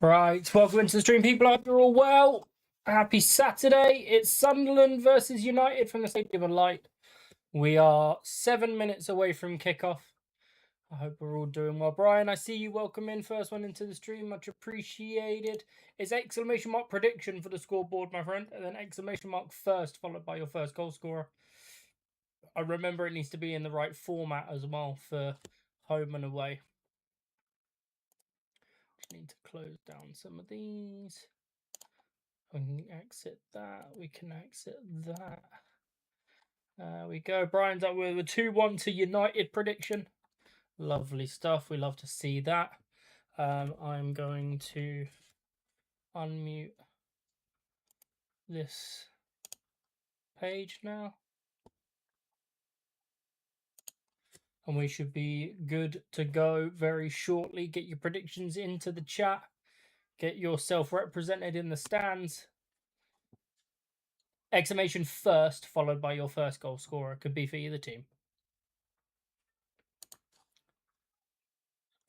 Right, welcome into the stream, people. I hope you're all well. Happy Saturday. It's Sunderland versus United from the Stadium of Light. We are 7 minutes away from kickoff. I hope we're all doing well. Brian, I see you. Welcome in. First one into the stream. Much appreciated. It's exclamation mark prediction for the scoreboard, my friend. And then exclamation mark first, followed by your first goal scorer. I remember it needs to be in the right format as well for home and away. Need to close down some of these. We can exit that. We can exit that. We go. Brian's up with a 2-1 to United prediction. Lovely stuff. We love to see that. I'm going to unmute this page now. And we should be good to go very shortly. Get your predictions into the chat. Get yourself represented in the stands. Exclamation first, followed by your first goal scorer. Could be for either team.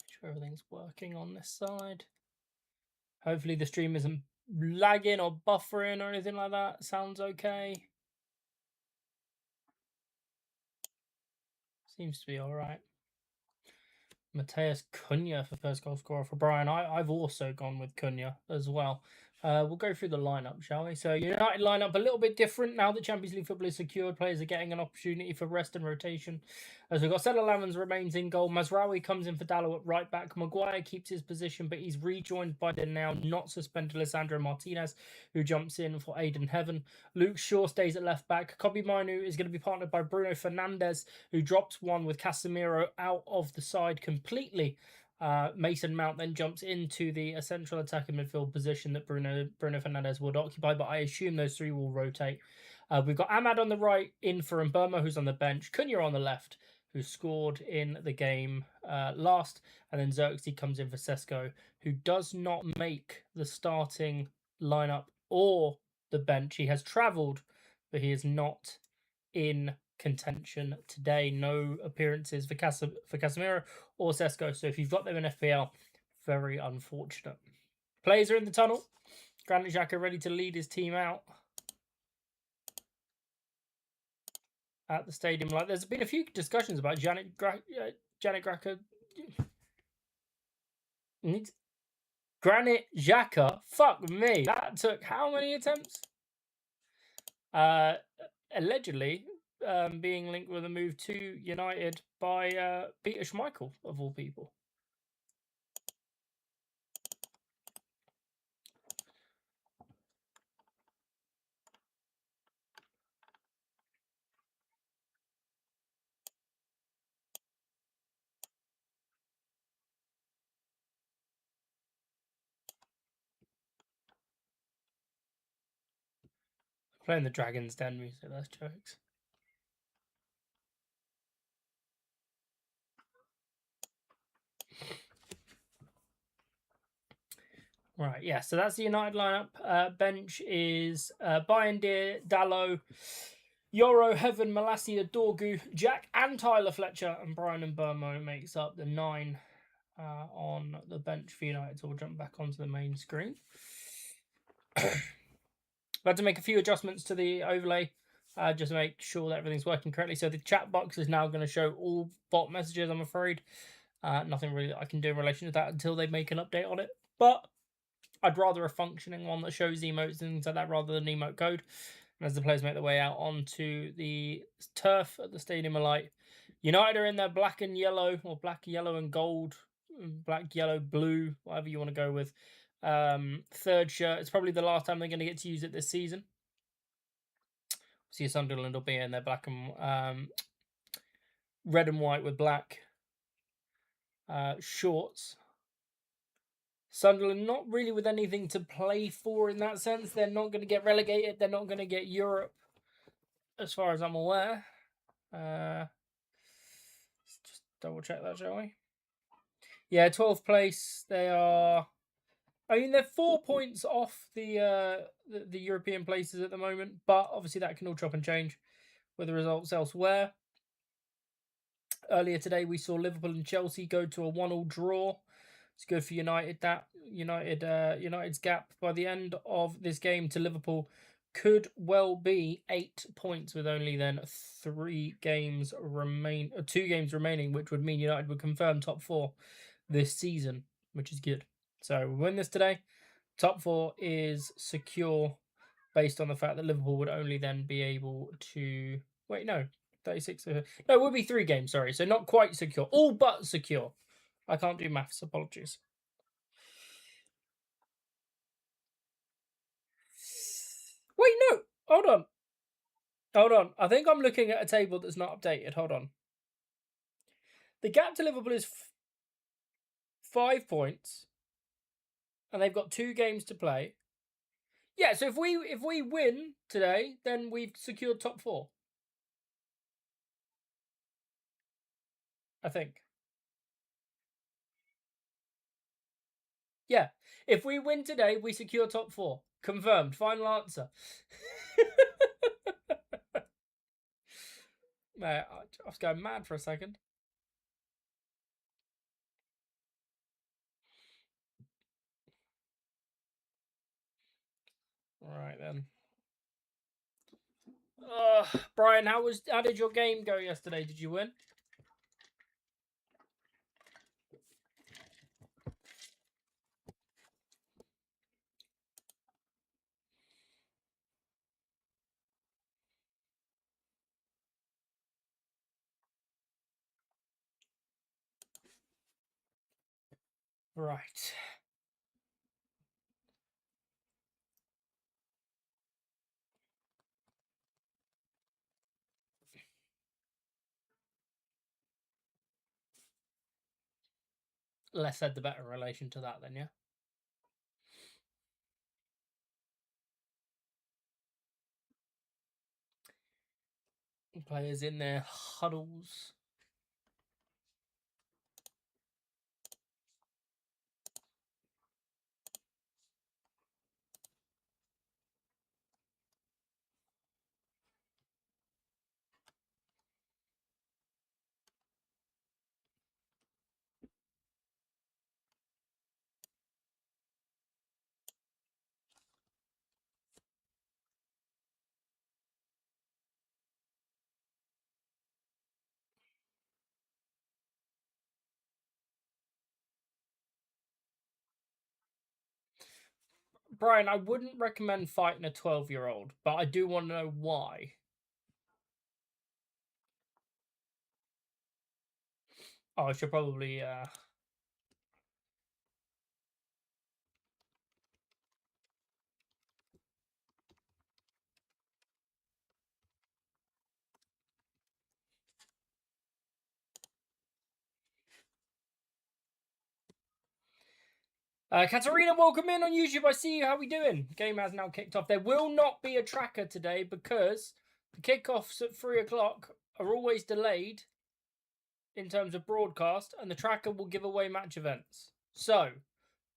Make sure everything's working on this side. Hopefully the stream isn't lagging or buffering or anything like that. Sounds okay. Seems to be all right. Mateus Cunha for first goal scorer for Brian. I've also gone with Cunha as well. We'll go through the lineup, shall we? So United lineup a little bit different now that Champions League football is secured. Players are getting an opportunity for rest and rotation. As we've got Sunderland remains in goal. Mazraoui comes in for Dalot at right back. Maguire keeps his position, but he's rejoined by the now not suspended Lisandro Martinez, who jumps in for Aiden Heaven. Luke Shaw stays at left back. Kobe Mainu is going to be partnered by Bruno Fernandes, who drops one with Casemiro out of the side completely. Mason Mount then jumps into the central attacking midfield position that Bruno Fernandes would occupy, but I assume those three will rotate. We've got Ahmad on the right, in for Mbeumo, who's on the bench, Cunha on the left, who scored in the game last, and then Xerxes comes in for Sesko, who does not make the starting lineup or the bench. He has travelled, but he is not in contention today. No appearances for Casemiro or Sesko. So if you've got them in FPL, very unfortunate. Players are in the tunnel. Granit Xhaka ready to lead his team out at the stadium. Like, there's been a few discussions about Granit Xhaka. Granit Xhaka. Fuck me. That took how many attempts? Allegedly being linked with a move to United by Peter Schmeichel, of all people. Playing the Dragon's Den music, that's jokes. Right, yeah, so that's the United lineup. Bench is Bayindir, Dalot, Yoro, Heaven, Malacia, Dorgu, Jack, and Tyler Fletcher, and Brian Mbeumo makes up the 9 on the bench for United. So we'll jump back onto the main screen. I've had to make a few adjustments to the overlay just to make sure that everything's working correctly. So the chat box is now going to show all bot messages, I'm afraid. Nothing really that I can do in relation to that until they make an update on it. But I'd rather a functioning one that shows emotes and things like that rather than emote code. And as the players make their way out onto the turf at the Stadium of Light, United are in their black and yellow, or black, yellow and gold, black, yellow, blue, whatever you want to go with. Third shirt. It's probably the last time they're going to get to use it this season. See, Sunderland will be in their black and red and white with black shorts. Sunderland not really with anything to play for in that sense. They're not going to get relegated. They're not going to get Europe, as far as I'm aware. Let's just double check that, shall we? Yeah, 12th place. They are. I mean, they're 4 points off the European places at the moment, but obviously that can all chop and change with the results elsewhere. Earlier today, we saw Liverpool and Chelsea go to a 1-1 draw. It's good for United. That United's gap by the end of this game to Liverpool could well be 8 points with only then 2 games remaining, which would mean United would confirm top 4 this season, which is good. So we win this today. Top 4 is secure based on the fact that Liverpool would only then be able to 36. No, it would be 3 games, sorry. So not quite secure. All but secure. I can't do maths, apologies. Wait, no. Hold on. I think I'm looking at a table that's not updated. Hold on. The gap to Liverpool is 5 points, and they've got 2 games to play. Yeah, so if we win today, then we've secured top 4. I think. Yeah, if we win today, we secure top 4. Confirmed. Final answer. I was going mad for a second. All right then. Brian, how did your game go yesterday? Did you win? Right. Less said the better in relation to that then, yeah? Players in their huddles. Brian, I wouldn't recommend fighting a 12-year-old, but I do want to know why. Oh, I should probably Katarina, welcome in on YouTube. I see you. How we doing? Game has now kicked off. There will not be a tracker today because the kickoffs at 3 o'clock are always delayed in terms of broadcast, and the tracker will give away match events. So,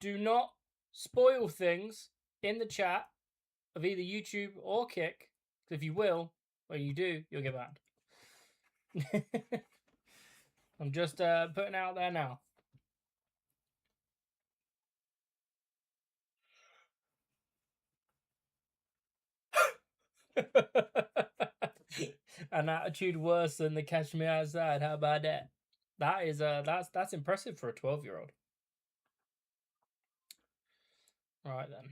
do not spoil things in the chat of either YouTube or Kick, because if you will, when you do, you'll get banned. I'm just putting out there now. An attitude worse than the Catch Me Outside. How about that? That is that's impressive for a 12-year-old. Right then.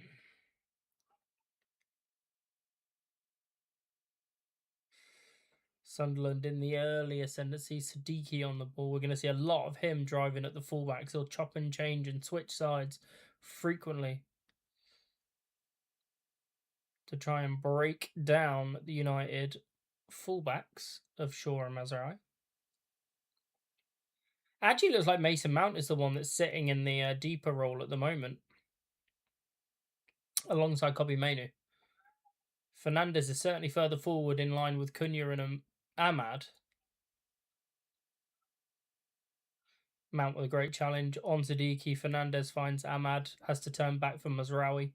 Sunderland in the early ascendancy. Siddiqui on the ball. We're going to see a lot of him driving at the fullbacks. He'll chop and change and switch sides frequently to try and break down the United fullbacks of Shaw and Mazraoui. Actually, looks like Mason Mount is the one that's sitting in the deeper role at the moment, alongside Kobbie Mainoo. Fernandez is certainly further forward in line with Cunha and Ahmad. Mount with a great challenge on Siddiqui. Fernandez finds Ahmad, has to turn back for Mazraoui.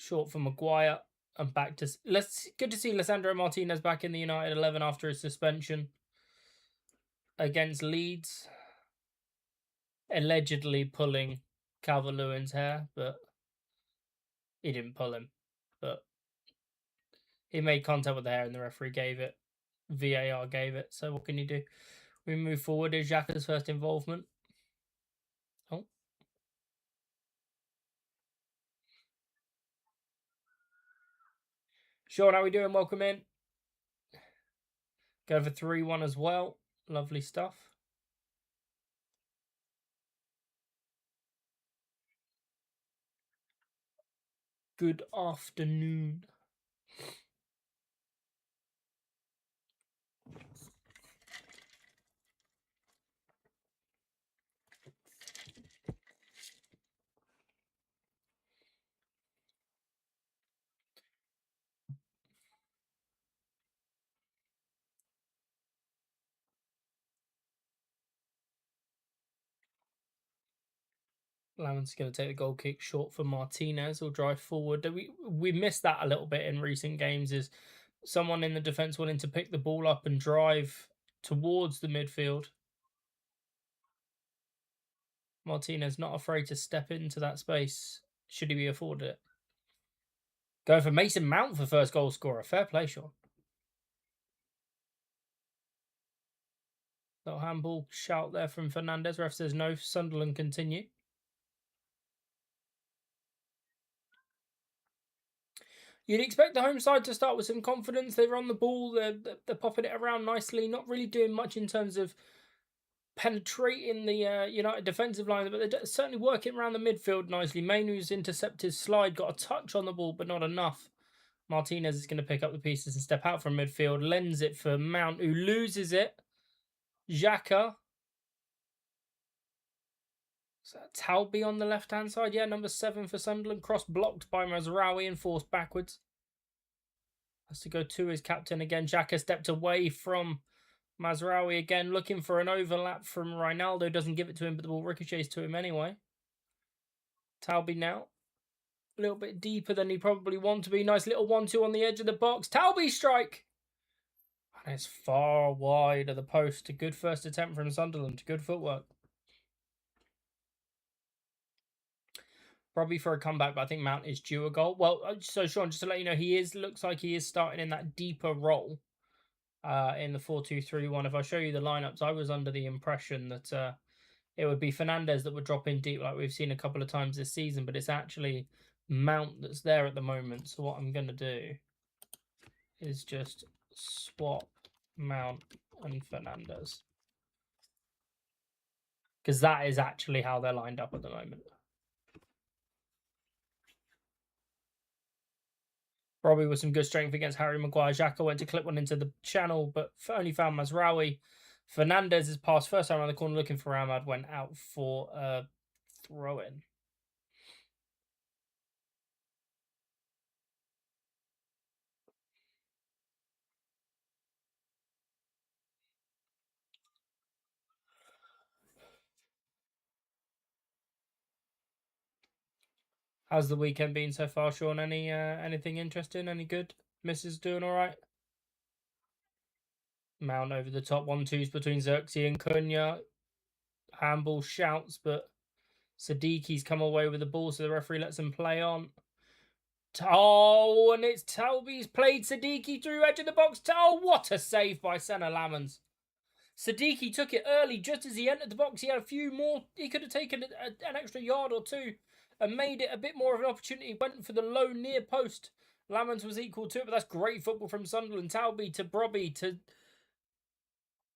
Short for Maguire, and back to... Good to see Lisandro Martinez back in the United 11 after his suspension against Leeds. allegedly pulling Calvert-Lewin's hair, but he didn't pull him. But he made contact with the hair and the referee gave it. VAR gave it. So what can you do? We move forward. Is Xhaka's first involvement. Oh. Sean, how we doing? Welcome in. Go for 3-1 as well. Lovely stuff. Good afternoon. Lamon's going to take the goal kick short for Martinez. Will drive forward. We missed that a little bit in recent games. Is someone in the defence wanting to pick the ball up and drive towards the midfield? Martinez not afraid to step into that space. Should he be afforded it? Going for Mason Mount for first goal scorer. Fair play, Sean. Little handball shout there from Fernandez. Ref says no. Sunderland continue. You'd expect the home side to start with some confidence. They're on the ball. They're popping it around nicely. Not really doing much in terms of penetrating the United defensive line, but they're certainly working around the midfield nicely. Mainu's intercepted slide, got a touch on the ball, but not enough. Martinez is going to pick up the pieces and step out from midfield. Lends it for Mount, who loses it. Xhaka. Is that Talby on the left-hand side? Yeah, number 7 for Sunderland. Cross blocked by Mazraoui and forced backwards. Has to go to his captain again. Xhaka stepped away from Mazraoui again, looking for an overlap from Ronaldo. Doesn't give it to him, but the ball ricochets to him anyway. Talby now. A little bit deeper than he probably want to be. Nice little 1-2 on the edge of the box. Talby strike! And it's far wide of the post. A good first attempt from Sunderland. Good footwork. Probably for a comeback, but I think Mount is due a goal. Well, so Sean, just to let you know, looks like he is starting in that deeper role in the 4-2-3-1. If I show you the lineups, I was under the impression that it would be Fernandez that would drop in deep like we've seen a couple of times this season, but it's actually Mount that's there at the moment. So what I'm going to do is just swap Mount and Fernandez, because that is actually how they're lined up at the moment. Robbie with some good strength against Harry Maguire. Xhaka went to clip one into the channel, but only found Mazraoui. Fernandez's pass first time around the corner looking for Ahmad went out for a throw-in. How's the weekend been so far, Sean? Anything interesting? Any good? Mrs. doing all right? Mount over the top. 1-2s between Xerxes and Cunha. Handball shouts, but Sadiqi's come away with the ball, so the referee lets him play on. Oh, and it's Talby's played Sadiqi through edge of the box. Oh, what a save by Senna Lamans. Sadiqi took it early just as he entered the box. He had a few more. He could have taken an extra yard or two and made it a bit more of an opportunity. Went for the low near post. Lamans was equal to it, but that's great football from Sunderland. Talby to Brobby to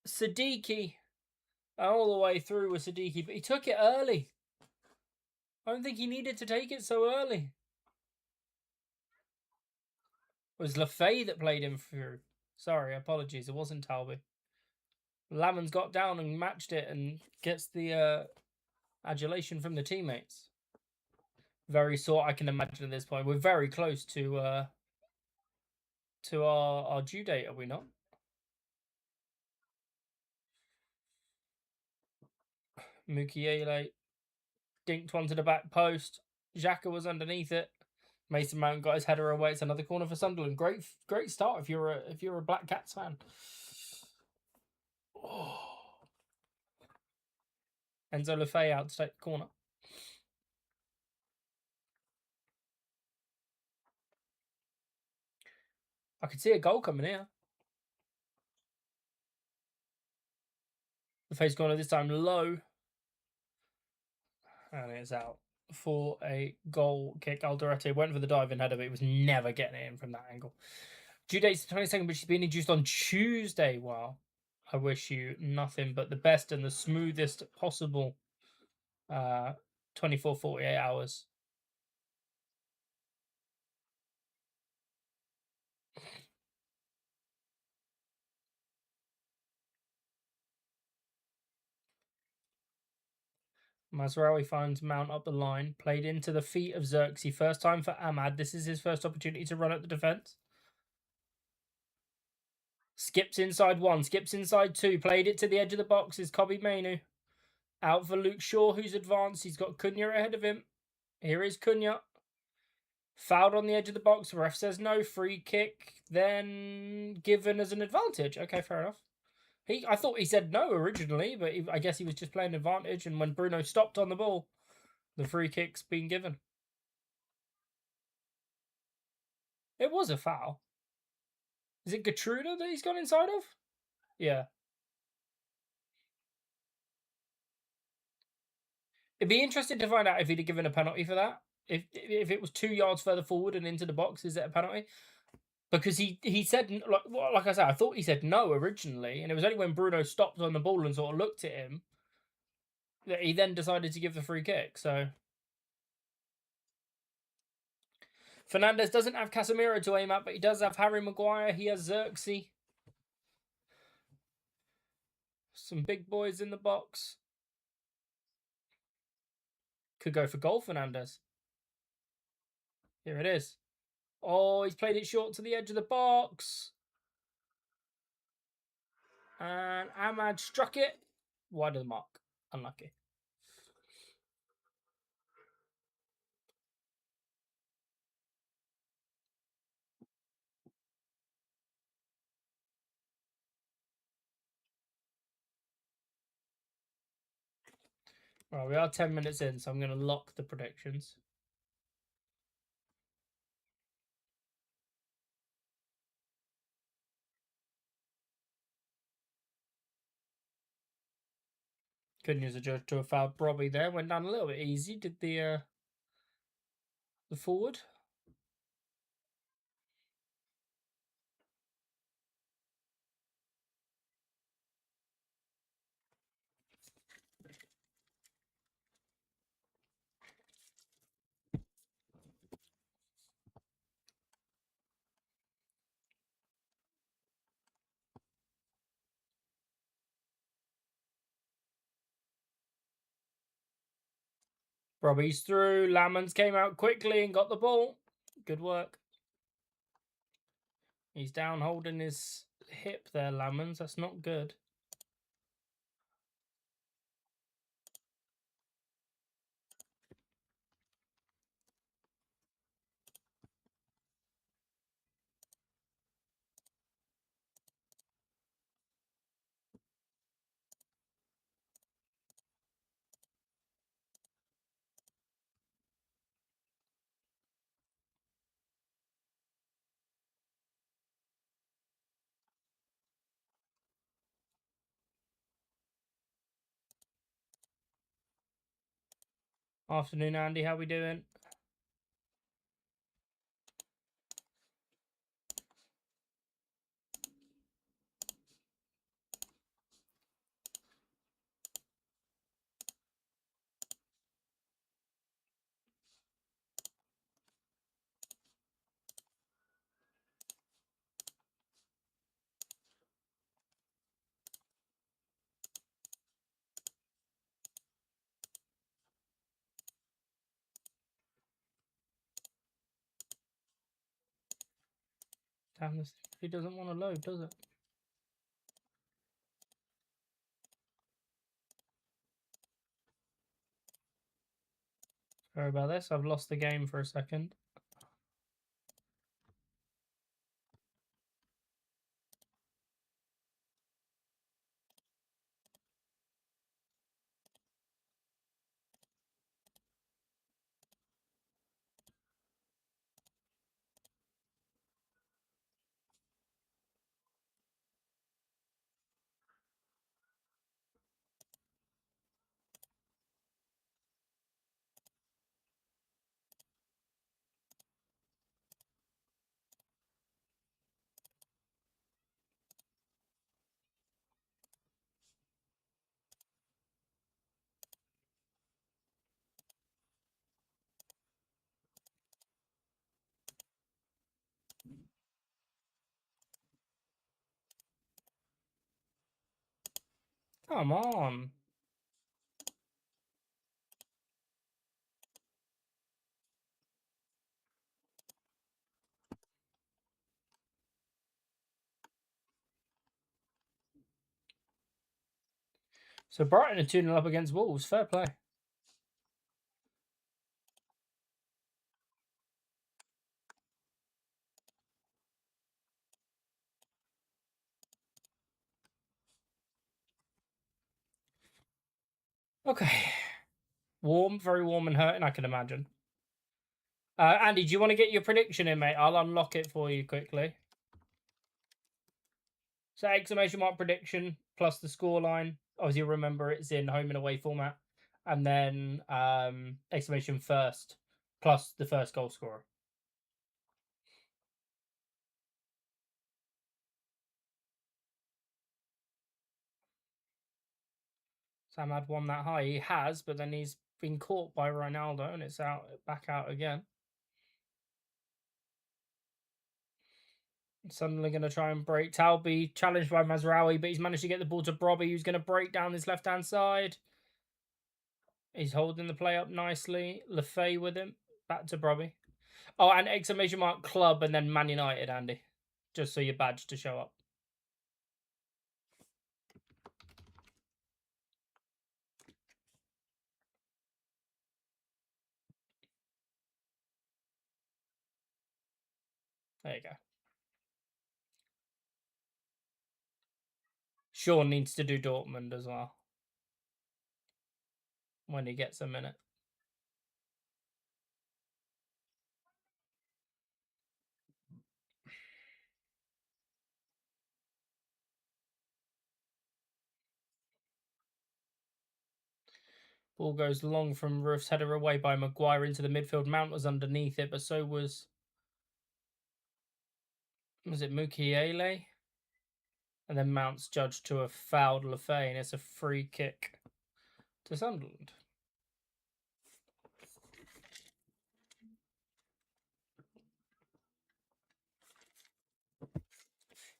Sadiqi. All the way through with Sadiqi, but he took it early. I don't think he needed to take it so early. It was Lafay that played him through. Sorry, apologies. It wasn't Talby. Lamans got down and matched it and gets the adulation from the teammates. Very sore, I can imagine at this point. We're very close to our due date, are we not? Mukiele dinked one to the back post. Xhaka was underneath it. Mason Mount got his header away. It's another corner for Sunderland. Great start if you're a Black Cats fan. Oh. Enzo Lefebvre out to take the corner. I could see a goal coming here. Lefebvre's corner this time low. And it's out for a goal kick. Alderete went for the diving header, but he was never getting it in from that angle. Due date's the 22nd, but she's being introduced on Tuesday. Wow. I wish you nothing but the best and the smoothest possible 24, 48 hours. Mazraoui finds Mount up the line, played into the feet of Xerxes. First time for Ahmad. This is his first opportunity to run at the defence. Skips inside one, skips inside two, played it to the edge of the box. Is Kobe Mainu. Out for Luke Shaw, who's advanced. He's got Cunha ahead of him. Here is Cunha. Fouled on the edge of the box. Ref says no. Free kick, then given as an advantage. Okay, fair enough. I thought he said no originally, but I guess he was just playing advantage. And when Bruno stopped on the ball, the free kick's been given. It was a foul. Is it Gertruda that he's gone inside of? Yeah. It'd be interesting to find out if he'd have given a penalty for that. If it was 2 yards further forward and into the box, is it a penalty? Because he said, like I said, I thought he said no originally, and it was only when Bruno stopped on the ball and sort of looked at him that he then decided to give the free kick. So Fernandez doesn't have Casemiro to aim at, but he does have Harry Maguire. He has Xerxes. Some big boys in the box. Could go for goal, Fernandez. Here it is. Oh, he's played it short to the edge of the box. And Ahmad struck it. Wide of the mark. Unlucky. Right, we are 10 minutes in, so I'm going to lock the predictions. Couldn't use a judge to have fouled Robbie there. Went down a little bit easy. Did the forward. Robbie's through. Lamans came out quickly and got the ball. Good work. He's down holding his hip there, Lamans. That's not good. Afternoon, Andy. How we doing? Damn, this he doesn't want to load, does it? Sorry about this. I've lost the game for a second. Come on. So Brighton are 2-0 up against Wolves. Fair play. Okay. Warm, very warm and hurting, I can imagine. Andy, do you want to get your prediction in, mate? I'll unlock it for you quickly. So exclamation mark prediction plus the scoreline. Obviously, remember it's in home and away format, and then exclamation first plus the first goal scorer. Sam had one that high. He has, but then he's been caught by Ronaldo, and it's back out again. Sunderland going to try and break. Talby challenged by Mazraoui, but he's managed to get the ball to Brobby, who's going to break down his left-hand side. He's holding the play up nicely. Lefay with him. Back to Brobby. Oh, and exclamation mark club and then Man United, Andy. Just so your badge to show up. There you go. Sean needs to do Dortmund as well. When he gets a minute. Ball goes long from Roof's header away by Maguire into the midfield. Mount was underneath it, but so was it Mukiele? And then Mount's judged to have fouled Lefay, and it's a free kick to Sunderland.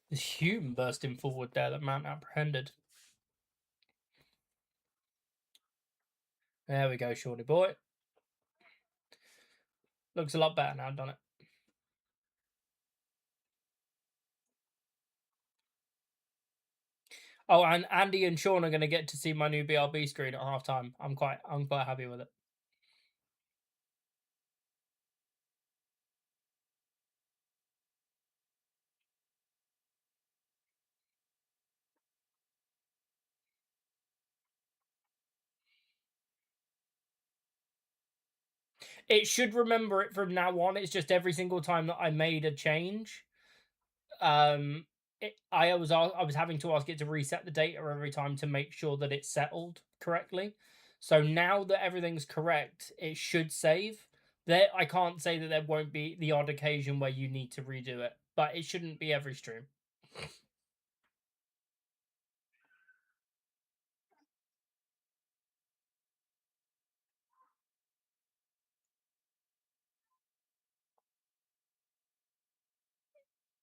There's Hume bursting forward there that Mount apprehended. There we go, Shorty boy. Looks a lot better now, doesn't it? Oh, and Andy and Sean are going to get to see my new BRB screen at halftime. I'm quite happy with it. It should remember it from now on. It's just every single time that I made a change, I was having to ask it to reset the data every time to make sure that it's settled correctly. So now that everything's correct, it should save. There, I can't say that there won't be the odd occasion where you need to redo it, but it shouldn't be every stream.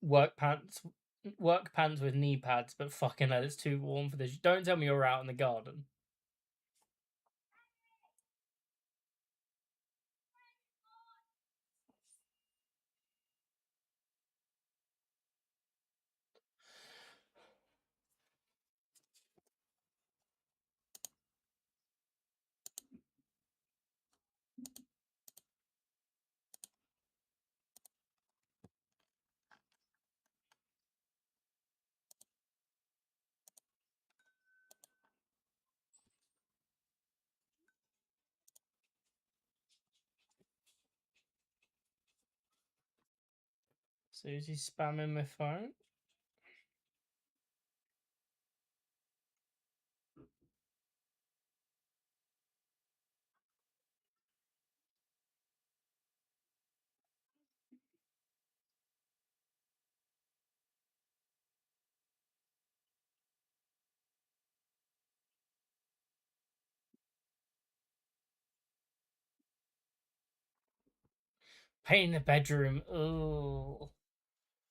Work pants, work pants with knee pads, but fucking hell, it's too warm for this. Don't tell me you're out in the garden. Susie's spamming my phone. Paint in the bedroom. Oh,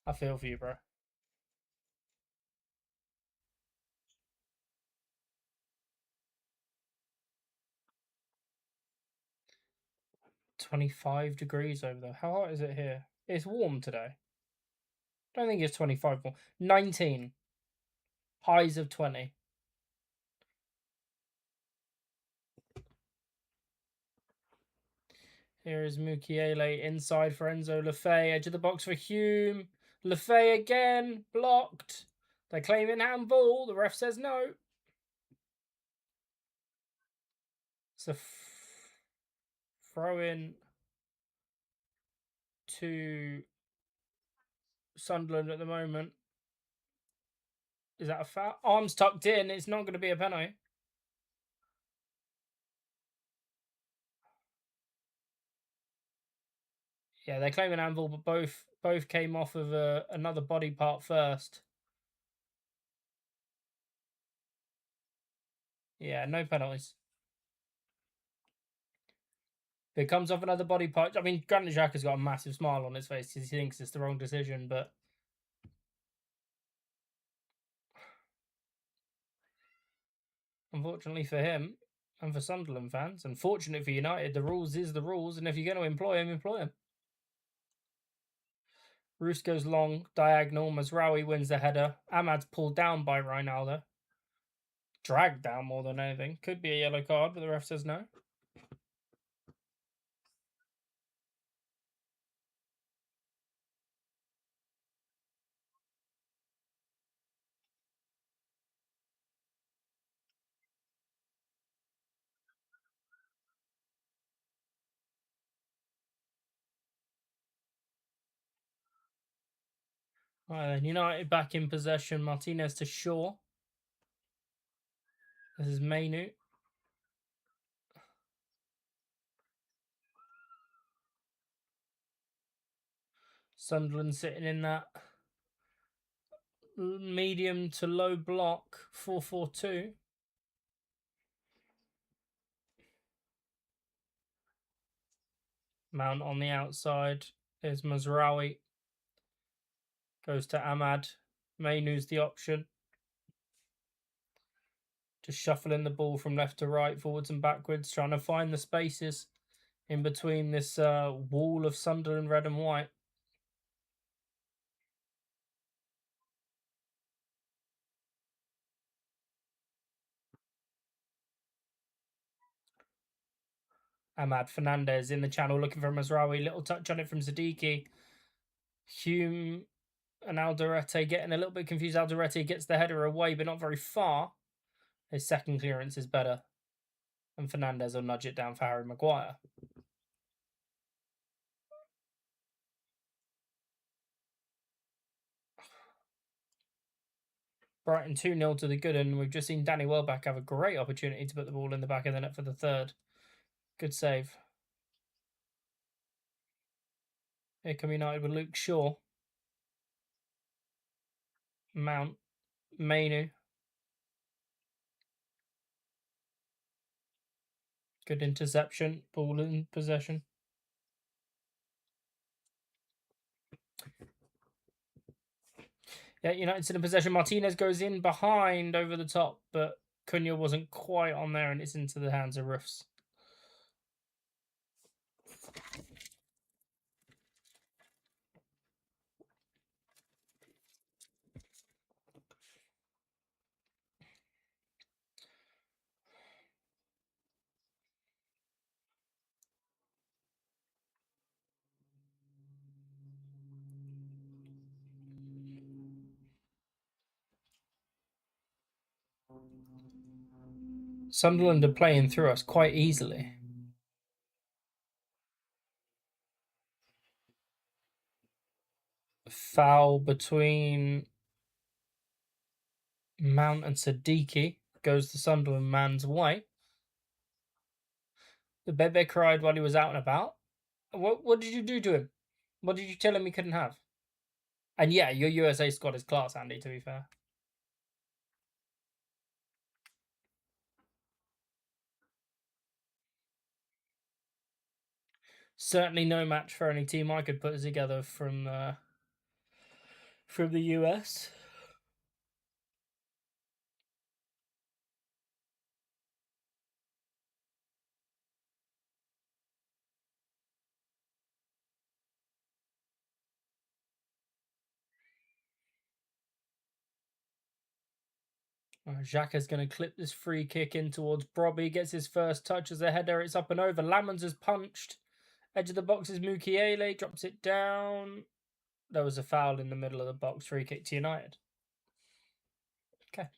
I feel for you, bro. 25 degrees over there. How hot is it here? It's warm today. I don't think it's 25 warm. 19. Highs of 20. Here is Mukiele inside for Enzo Lefebvre. Edge of the box for Hume. Lefebvre again. Blocked. They're claiming handball. The ref says no. It's a throw in to Sunderland at the moment. Is that a foul? Arms tucked in. It's not going to be a penalty. Yeah, they're claiming handball, but both came off of another body part first. Yeah, no penalties. If it comes off another body part, I mean, Granit Xhaka's got a massive smile on his face because he thinks it's the wrong decision, but unfortunately for him and for Sunderland fans, unfortunately for United, the rules is the rules, and if you're going to employ him, employ him. Roos goes long, diagonal. Mazraoui wins the header. Ahmad's pulled down by Ronaldo. Dragged down more than anything. Could be a yellow card, but the ref says no. Right then, United back in possession. Martinez to Shaw. This is Mainu. Sunderland sitting in that medium to low block 4-4-2. Mount on the outside. There's Mazraoui. Goes to Ahmad. Mainu's the option. Just shuffling the ball from left to right, forwards and backwards, trying to find the spaces in between this wall of Sunderland red and white. Ahmad Fernandez in the channel looking for Mazraoui. Little touch on it from Siddiqui. Hume and Alderete getting a little bit confused. Alderete gets the header away, but not very far. His second clearance is better. And Fernandez will nudge it down for Harry Maguire. Brighton 2-0 to the good, and we've just seen Danny Welbeck have a great opportunity to put the ball in the back of the net for the third. Good save. Here come United with Luke Shaw. Mount. Mainu. Good interception. Ball in possession. Yeah, United's in possession. Martinez goes in behind over the top, but Cunha wasn't quite on there, and it's into the hands of Roofs. Sunderland are playing through us quite easily. Foul between Mount and Siddiqui. Goes the Sunderland man's way. The Bebe cried while he was out and about. What did you do to him? What did you tell him he couldn't have? And yeah, your USA squad is class, Andy, to be fair. Certainly no match for any team I could put together from the US. Xhaka's going to clip this free kick in towards Brobby. Gets his first touch as a header. It's up and over. Lamans has punched. Edge of the box is Mukiele. Drops it down. There was a foul in the middle of the box. Free kick to United. Okay.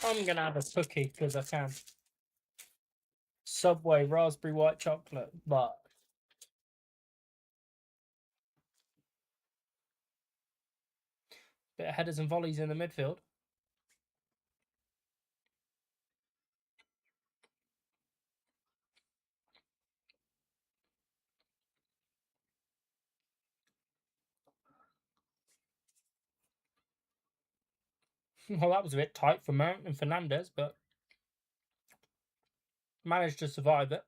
I'm going to have a cookie because I can. Subway raspberry white chocolate, but bit of headers and volleys in the midfield. Well, that was a bit tight for Mount and Fernandez, but managed to survive it.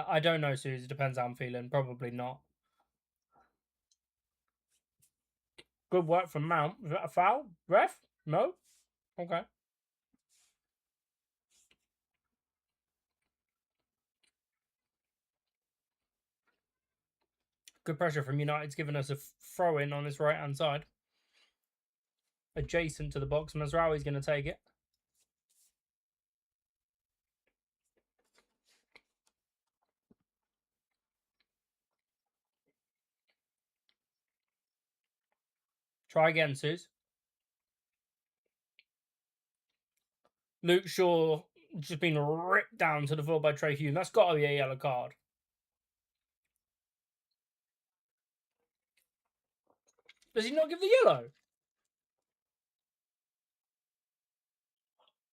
I don't know, Susie. Depends how I'm feeling. Probably not. Good work from Mount. Is that a foul? Ref? No? Okay. Good pressure from United's giving us a throw in on this right hand side. Adjacent to the box. Mazraoui's going to take it. Try again, Suze. Luke Shaw just been ripped down to the floor by Trey Hume. That's got to be a yellow card. Does he not give the yellow?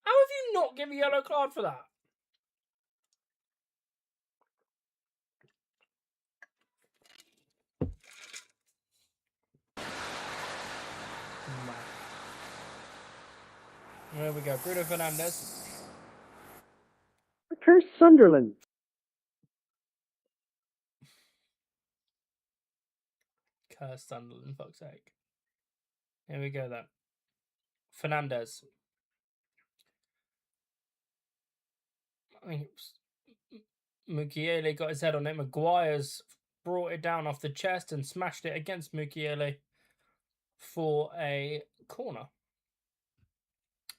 How have you not given a yellow card for that? There we go. Bruno Fernandes. Curse Sunderland. Curse Sunderland, fuck's sake. Here we go then. Fernandes. I think Mukiele got his head on it. Maguire's brought it down off the chest and smashed it against Mukiele for a corner.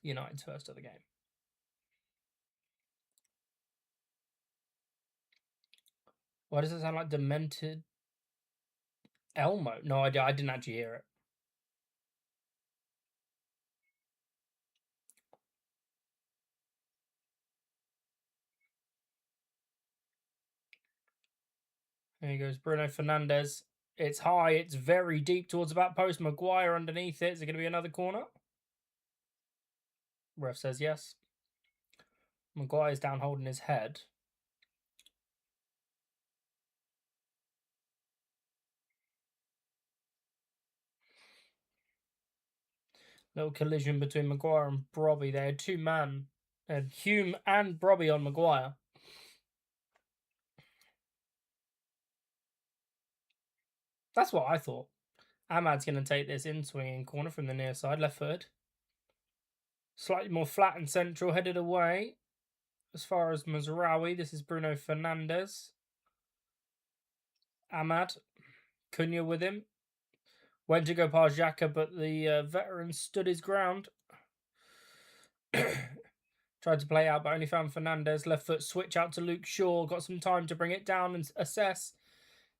United's first of the game. Why does it sound like demented Elmo? No idea. I didn't actually hear it. There he goes, Bruno Fernandes. It's high. It's very deep towards the back post. Maguire underneath it. Is it going to be another corner? Ref says yes. Maguire's down holding his head. Little collision between Maguire and Brobby. They had two men. Hume and Brobby on Maguire. That's what I thought. Ahmad's going to take this in-swinging corner from the near side, left footed. Slightly more flat and central, headed away. As far as Mazraoui, this is Bruno Fernandes. Ahmad. Cunha with him. Went to go past Xhaka, but the veteran stood his ground. Tried to play out, but only found Fernandes. Left foot switch out to Luke Shaw. Got some time to bring it down and assess.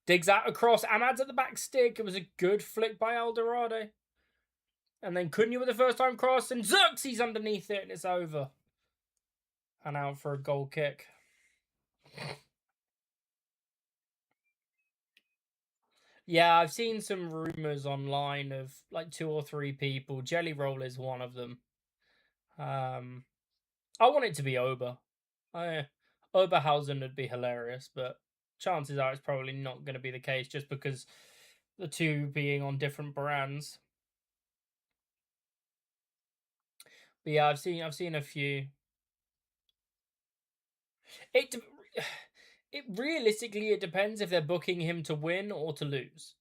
Digs out across. Ahmad's at the back stick. It was a good flick by Eldorado. And then Cunha with the first time cross. And Xerxes underneath it. And it's over. And out for a goal kick. Yeah, I've seen some rumors online of like 2 or 3 people. Jelly Roll is one of them. I want it to be Ober. I Oberhausen would be hilarious, but chances are it's probably not going to be the case just because the two being on different brands. But yeah, I've seen a few. It it realistically it depends if they're booking him to win or to lose.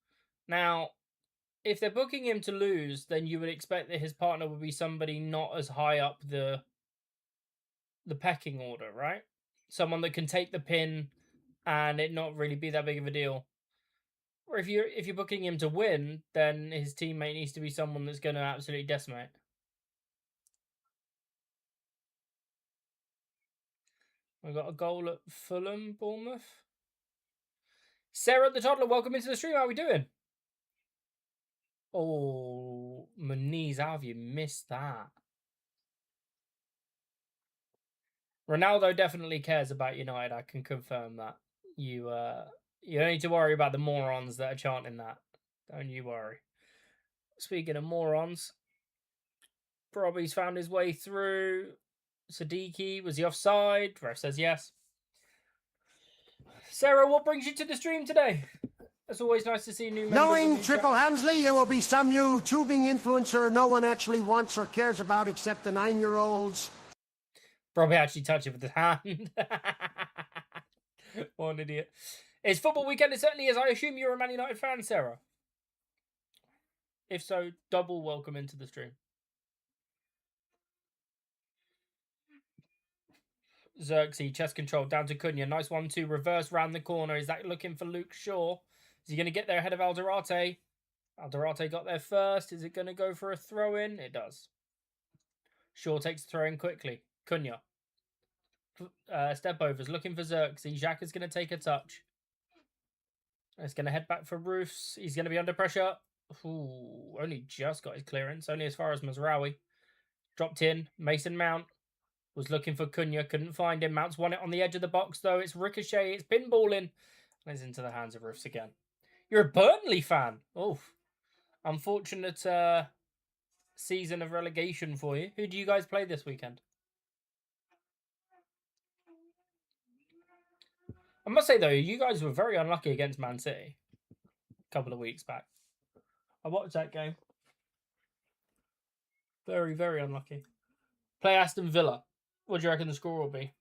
Now, if they're booking him to lose, then you would expect that his partner would be somebody not as high up the pecking order, right? Someone that can take the pin and it not really be that big of a deal. Or if you're booking him to win, then his teammate needs to be someone that's going to absolutely decimate. We've got a goal at Fulham, Bournemouth. Sarah the toddler, welcome into the stream. How are we doing? Oh, Muniz, how have you missed that? Ronaldo definitely cares about United. I can confirm that. You don't need to worry about the morons that are chanting that. Don't you worry. Speaking of morons, Robbie's found his way through. Sadiki, was he offside? Ref says yes. Sarah, what brings you to the stream today? It's always nice to see new members. Knowing Triple Hamsley, there will be some new tubing influencer no one actually wants or cares about except the 9-year-olds. Probably actually touch it with his hand. What an idiot. It's football weekend, it certainly is. I assume you're a Man United fan, Sarah. If so, double welcome into the stream. Xerxes, chest control, down to Cunha. Nice 1-2, reverse round the corner. Is that looking for Luke Shaw? Is he going to get there ahead of Alderate? Alderate got there first. Is it going to go for a throw-in? It does. Shaw takes the throw-in quickly. Cunha. Step overs, looking for Xerxes. Xhaka's going to take a touch. It's going to head back for Roofs. He's going to be under pressure. Ooh, only just got his clearance. Only as far as Mazraoui. Dropped in. Mason Mount was looking for Cunha. Couldn't find him. Mount's won it on the edge of the box, though. It's ricochet. It's pinballing. And it's into the hands of Roofs again. You're a Burnley fan. Oh, unfortunate season of relegation for you. Who do you guys play this weekend? I must say, though, you guys were very unlucky against Man City a couple of weeks back. I watched that game. Very, very unlucky. Play Aston Villa. What do you reckon the score will be?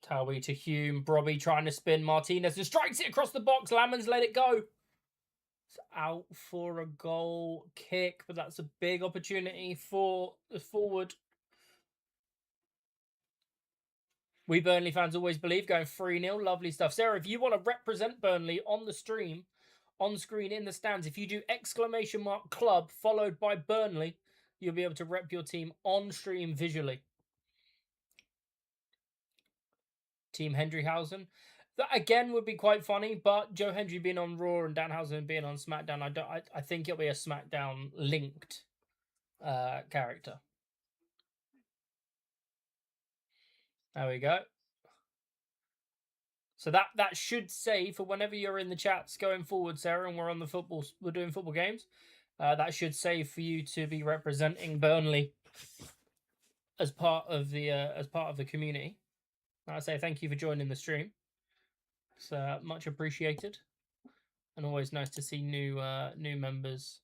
Towie to Hume. Brobby trying to spin. Martinez and strikes it across the box. Lammons let it go. It's out for a goal kick, but that's a big opportunity for the forward. We Burnley fans always believe, going 3-0. Lovely stuff. Sarah, if you want to represent Burnley on the stream, on screen in the stands, if you do !club followed by Burnley, you'll be able to rep your team on stream visually. Team Hendryhausen. That again would be quite funny, but Joe Hendry being on Raw and Danhausen being on SmackDown, I think it'll be a SmackDown linked character. There we go. So that should say for whenever you're in the chats going forward, Sarah, and we're doing football games. That should say for you to be representing Burnley as part of the community. I say thank you for joining the stream. It's much appreciated, and always nice to see new members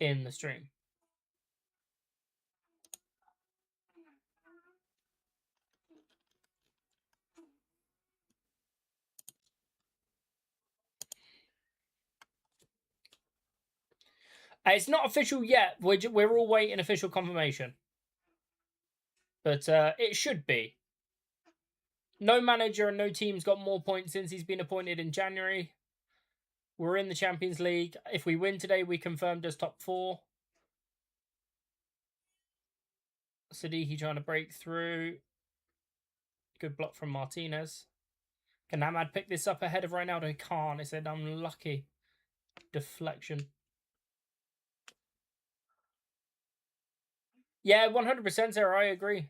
in the stream. It's not official yet. We're all waiting official confirmation, but it should be. No manager and no team's got more points since he's been appointed in January. We're in the Champions League. If we win today, we confirmed as top 4. Sadiki trying to break through. Good block from Martinez. Can Ahmad pick this up ahead of Ronaldo? He can't. It's an unlucky deflection. Yeah, 100%, Sarah. I agree.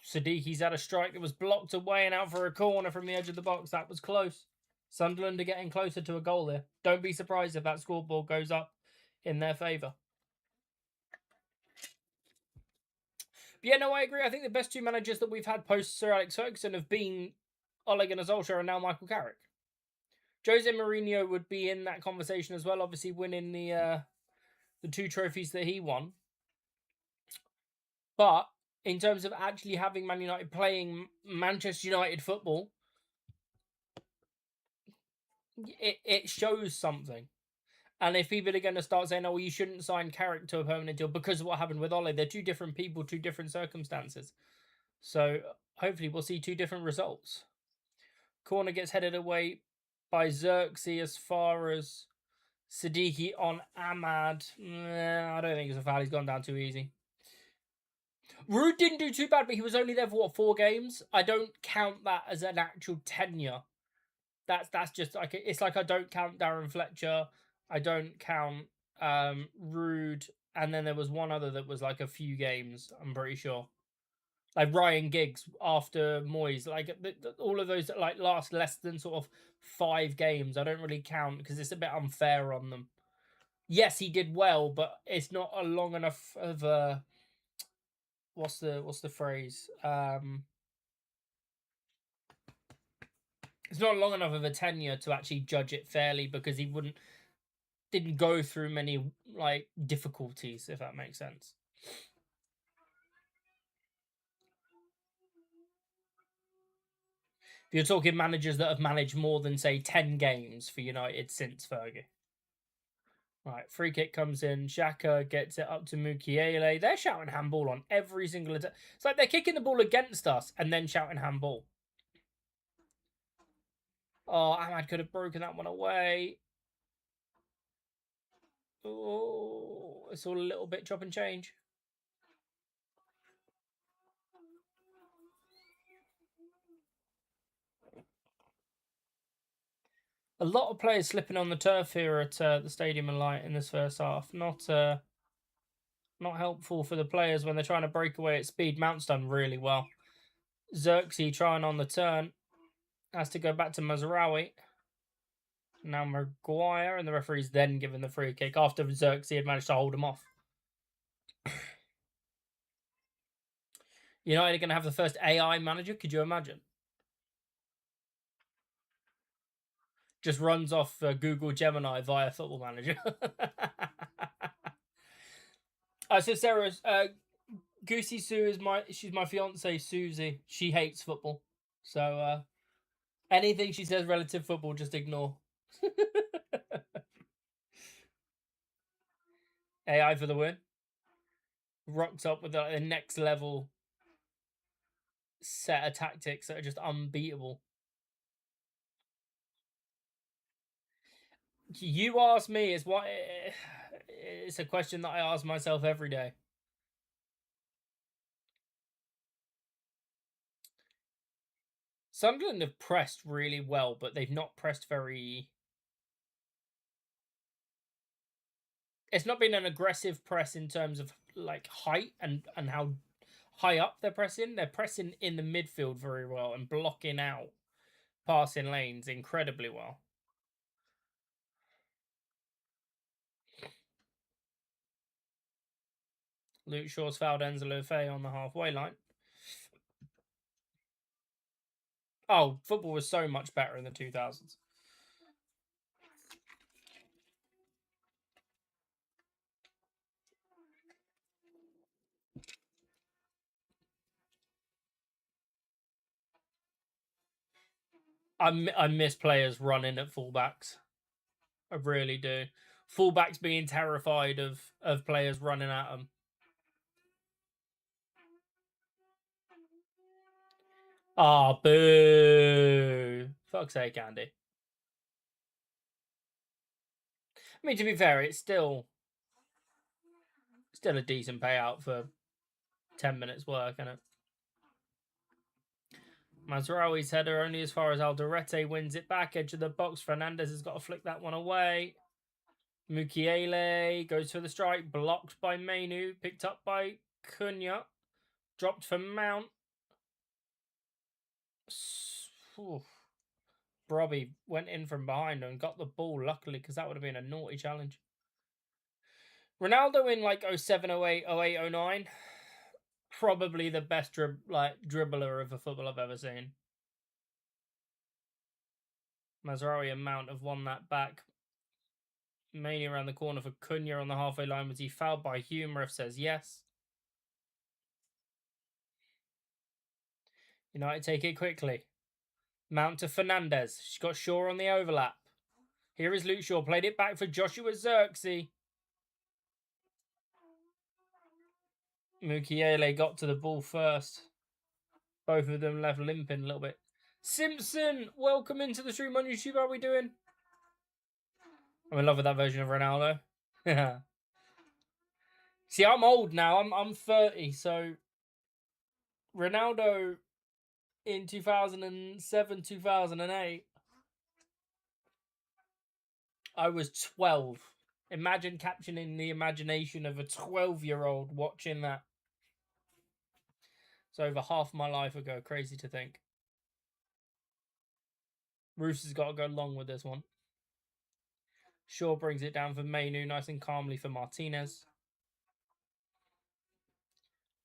Sadiqi's had a strike that was blocked away and out for a corner from the edge of the box. That was close. Sunderland are getting closer to a goal there. Don't be surprised if that scoreboard goes up in their favour. But yeah, no, I agree. I think the best two managers that we've had post Sir Alex Ferguson have been Ole Gunnar Solskjaer and now Michael Carrick. Jose Mourinho would be in that conversation as well, obviously winning the 2 trophies that he won. But in terms of actually having Man United playing Manchester United football, it shows something. And if people are going to start saying, oh, well, you shouldn't sign Carrick to a permanent deal because of what happened with Ole, they're 2 different people, 2 different circumstances. So hopefully we'll see 2 different results. Corner gets headed away by Xerxes as far as Siddiqui on Ahmad. I don't think it's a foul. He's gone down too easy. Rude didn't do too bad, but he was only there for, 4 games? I don't count that as an actual tenure. That's just like, it's like I don't count Darren Fletcher. I don't count Rude. And then there was one other that was like a few games, I'm pretty sure. Like Ryan Giggs after Moyes. Like all of those that like last less than sort of 5 games, I don't really count because it's a bit unfair on them. Yes, he did well, but it's not a long enough of a... What's the phrase? It's not long enough of a tenure to actually judge it fairly because he didn't go through many like difficulties, if that makes sense. If you're talking managers that have managed more than say 10 games for United since Fergie. Right, free kick comes in. Xhaka gets it up to Mukiele. They're shouting handball on every single attack. It's like they're kicking the ball against us and then shouting handball. Oh, Ahmad could have broken that one away. Oh, it's all a little bit chop and change. A lot of players slipping on the turf here at the Stadium and Light in this first half. Not helpful for the players when they're trying to break away at speed. Mount's done really well. Xerxes trying on the turn. Has to go back to Mazraoui. Now Maguire, and the referee's then given the free kick after Xerxes had managed to hold him off. United are going to have the first AI manager. Could you imagine? Just runs off Google Gemini via Football Manager. So Sarah's Goosey Sue is she's my fiance Susie. She hates football, so anything she says relative football, just ignore. AI for the win. Rocks up with the next level set of tactics that are just unbeatable. You ask me, it's a question that I ask myself every day. Sunderland have pressed really well, but they've not pressed very... It's not been an aggressive press in terms of like height and how high up they're pressing. They're pressing in the midfield very well and blocking out passing lanes incredibly well. Luke Shaw's fouled Enzo Fay on the halfway line. Oh, football was so much better in the 2000s. I miss players running at fullbacks. I really do. Fullbacks being terrified of players running at them. Ah, oh, boo. Fuck's sake, Andy. I mean, to be fair, it's still a decent payout for 10 minutes work, isn't it? Mazraoui's header only as far as Alderete wins it back. Edge of the box. Fernandez has got to flick that one away. Mukiele goes for the strike, blocked by Mainu, picked up by Cunha, dropped for Mount. Brobby went in from behind and got the ball, luckily, because that would have been a naughty challenge. Ronaldo in like 07, 08, 08, 09. Probably the best dribbler of a football I've ever seen. Mazraoui and Mount have won that back. Mainly around the corner for Cunha on the halfway line. Was he fouled by Hume? Says yes. United take it quickly. Mount to Fernandez. She's got Shaw on the overlap. Here is Luke Shaw. Played it back for Joshua Zirkzee. Mukiele got to the ball first. Both of them left limping a little bit. Simpson, welcome into the stream on YouTube. How are we doing? I'm in love with that version of Ronaldo. See, I'm old now. I'm 30, so Ronaldo in 2007, 2008, I was 12. Imagine capturing the imagination of a 12-year-old watching that. It's over half my life ago. Crazy to think. Roos got to go long with this one. Shaw brings it down for Mainu, nice and calmly for Martinez.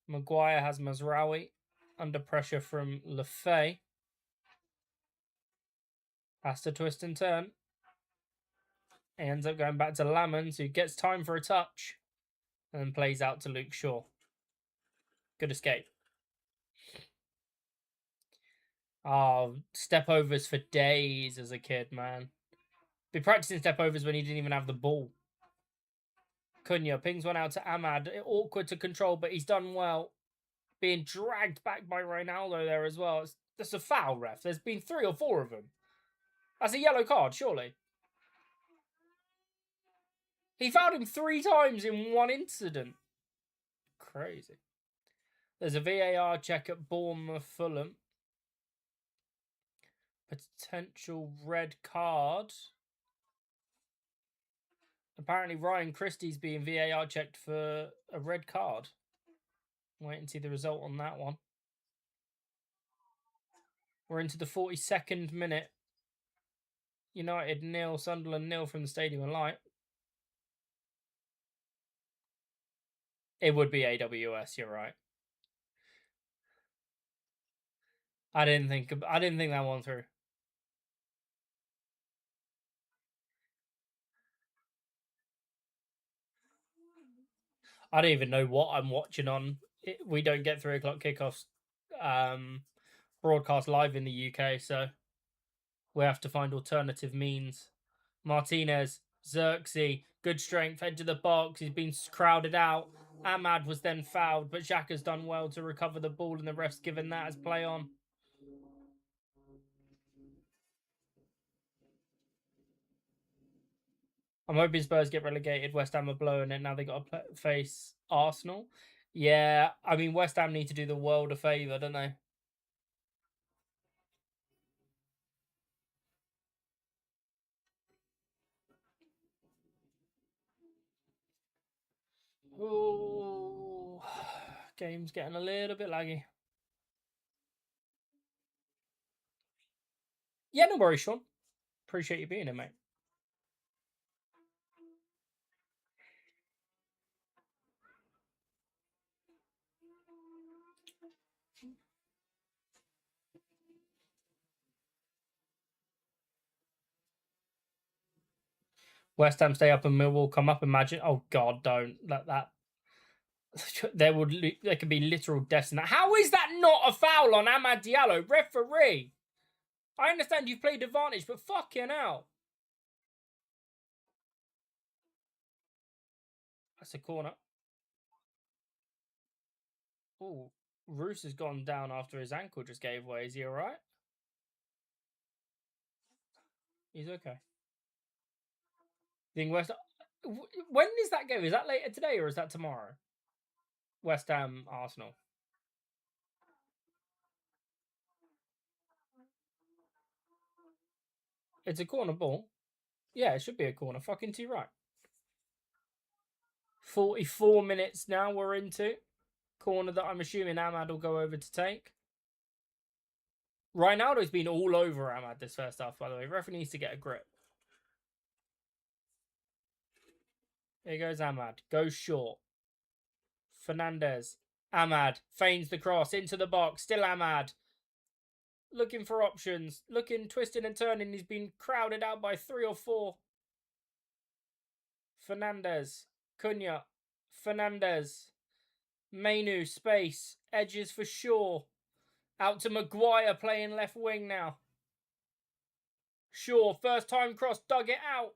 Maguire has Mazraoui under pressure from Lefay. Has to twist and turn. Ends up going back to Lamons, who gets time for a touch and then plays out to Luke Shaw. Good escape. Oh, step overs for days as a kid, man. Be practicing step overs when he didn't even have the ball. Cunha pings one out to Ahmad. Awkward to control, but he's done well. Being dragged back by Ronaldo there as well. That's a foul, ref. There's been 3 or 4 of them. That's a yellow card, surely. He fouled him 3 times in one incident. Crazy. There's a VAR check at Bournemouth Fulham. Potential red card. Apparently Ryan Christie's being VAR checked for a red card. Wait and see the result on that one. We're into the 42nd minute. United 0, Sunderland 0 from the Stadium of Light. It would be AWS, you're right. I didn't think that one through. I don't even know what I'm watching on. We don't get 3 o'clock kickoffs broadcast live in the UK, so we have to find alternative means. Martinez, Zirkzee, good strength, edge of the box. He's been crowded out. Ahmad was then fouled, but Xhaka's done well to recover the ball, and the ref's given that as play on. I'm hoping Spurs get relegated. West Ham are blowing it. Now they got to face Arsenal. Yeah, I mean, West Ham need to do the world a favour, don't they? Ooh, game's getting a little bit laggy. Yeah, no worries, Sean. Appreciate you being here, mate. West Ham stay up and Millwall come up. Imagine. Oh God, don't let that. There could be literal deaths in that. How is that not a foul on Amad Diallo, referee? I understand you've played advantage, but fucking hell. That's a corner. Oh, Roos has gone down after his ankle just gave way. Is he alright? He's okay. Think West. When is that game? Is that later today or is that tomorrow? West Ham, Arsenal. It's a corner ball. Yeah, it should be a corner. Fucking too right. 44 minutes now we're into. Corner that I'm assuming Ahmad will go over to take. Ronaldo's been all over Ahmad this first half, by the way. Referee needs to get a grip. Here goes Ahmad. Goes short. Fernandez. Ahmad feigns the cross into the box. Still Ahmad. Looking for options. Looking, twisting and turning. He's been crowded out by 3 or 4. Fernandez. Cunha. Fernandez. Mainu. Space. Edges for Shaw. Out to Maguire playing left wing now. Shaw. First time cross. Dug it out.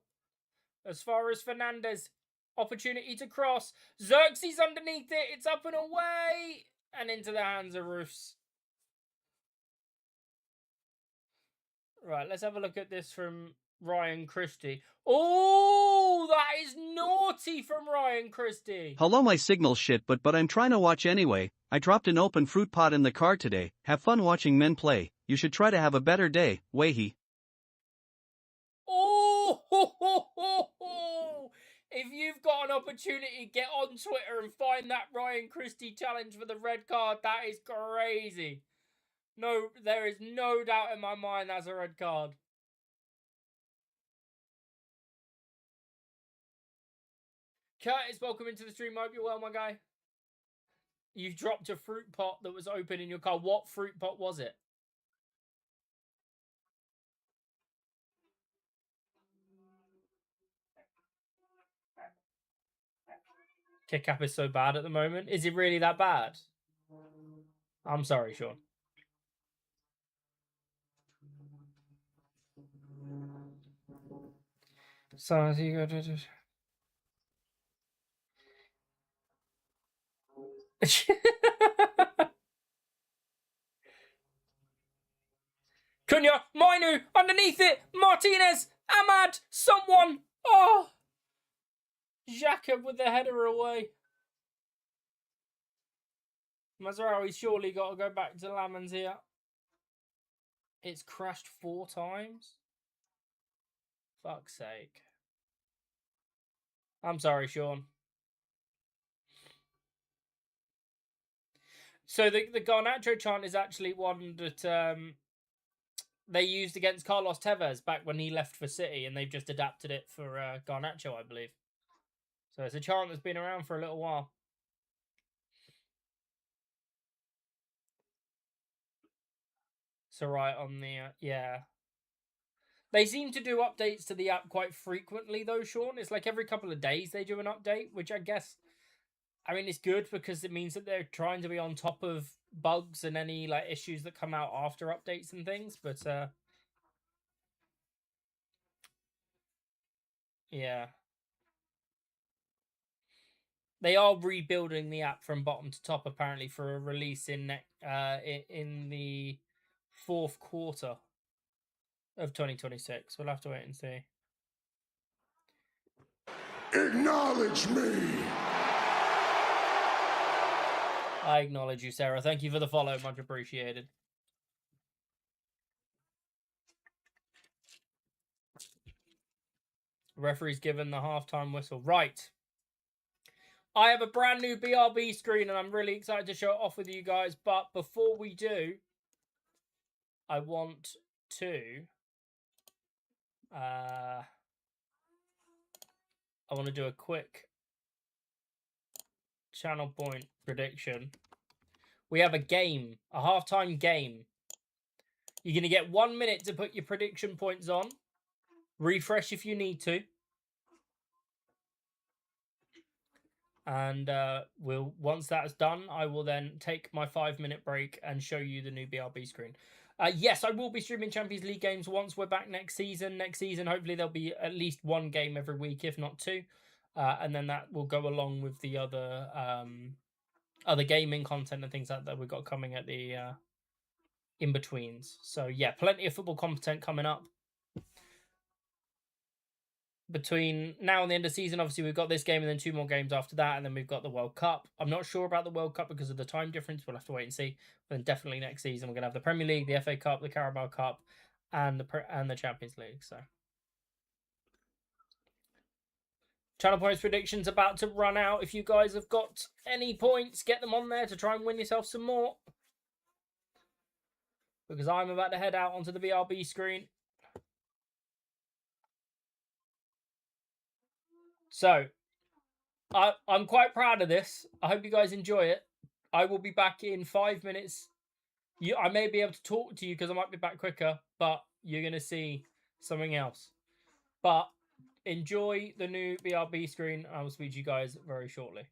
As far as Fernandez. Opportunity to cross. Xerxes underneath it. It's up and away. And into the hands of Roofs. Right, let's have a look at this from Ryan Christie. Oh, that is naughty from Ryan Christie. Hello, my signal's shit, but I'm trying to watch anyway. I dropped an open fruit pot in the car today. Have fun watching men play. You should try to have a better day, Wahey. Oh, ho, ho, ho, ho. If you've got an opportunity, get on Twitter and find that Ryan Christie challenge for the red card. That is crazy. No, there is no doubt in my mind that's a red card. Curtis, welcome into the stream. Hope you're well, my guy. You've dropped a fruit pot that was open in your car. What fruit pot was it? Kick-up is so bad at the moment. Is it really that bad? I'm sorry, Sean. So as you go to Cunha, Mainu, underneath it, Martinez, Ahmad, someone. Oh, Xhaka with the header away. Mazraoui's surely got to go back to Lamans here. It's crashed 4 times. Fuck's sake. I'm sorry, Sean. So the Garnacho chant is actually one that they used against Carlos Tevez back when he left for City, and they've just adapted it for Garnacho, I believe. So it's a chant that's been around for a little while. So right on the yeah. They seem to do updates to the app quite frequently, though, Sean. It's like every couple of days they do an update, which I guess, I mean, it's good because it means that they're trying to be on top of bugs and any like issues that come out after updates and things. But yeah, they are rebuilding the app from bottom to top apparently for a release in the 4th quarter of 2026. We'll have to wait and see. Acknowledge me. I acknowledge you, Sarah. Thank you for the follow. Much appreciated. Referee's given the halftime whistle. Right. I have a brand new BRB screen and I'm really excited to show it off with you guys. But before we do, I want to... I want to do a quick channel point prediction. We have a game, a halftime game. You're going to get 1 minute to put your prediction points on. Refresh if you need to. And once that's done, I will then take my 5-minute break and show you the new BRB screen. Yes, I will be streaming Champions League games once we're back next season. Next season, hopefully there'll be at least 1 game every week, if not 2. And then that will go along with the other gaming content and things like that we've got coming at the in-betweens. So yeah, plenty of football content coming up. Between now and the end of the season, obviously, we've got this game and then 2 more games after that, and then we've got the World Cup. I'm not sure about the World Cup because of the time difference. We'll have to wait and see. But then definitely next season, we're going to have the Premier League, the FA Cup, the Carabao Cup, and the Champions League. So Channel points predictions about to run out. If you guys have got any points, get them on there to try and win yourself some more. Because I'm about to head out onto the BRB screen. So, I'm quite proud of this. I hope you guys enjoy it. I will be back in 5 minutes. I may be able to talk to you because I might be back quicker, but you're going to see something else. But enjoy the new BRB screen. I will speak to you guys very shortly.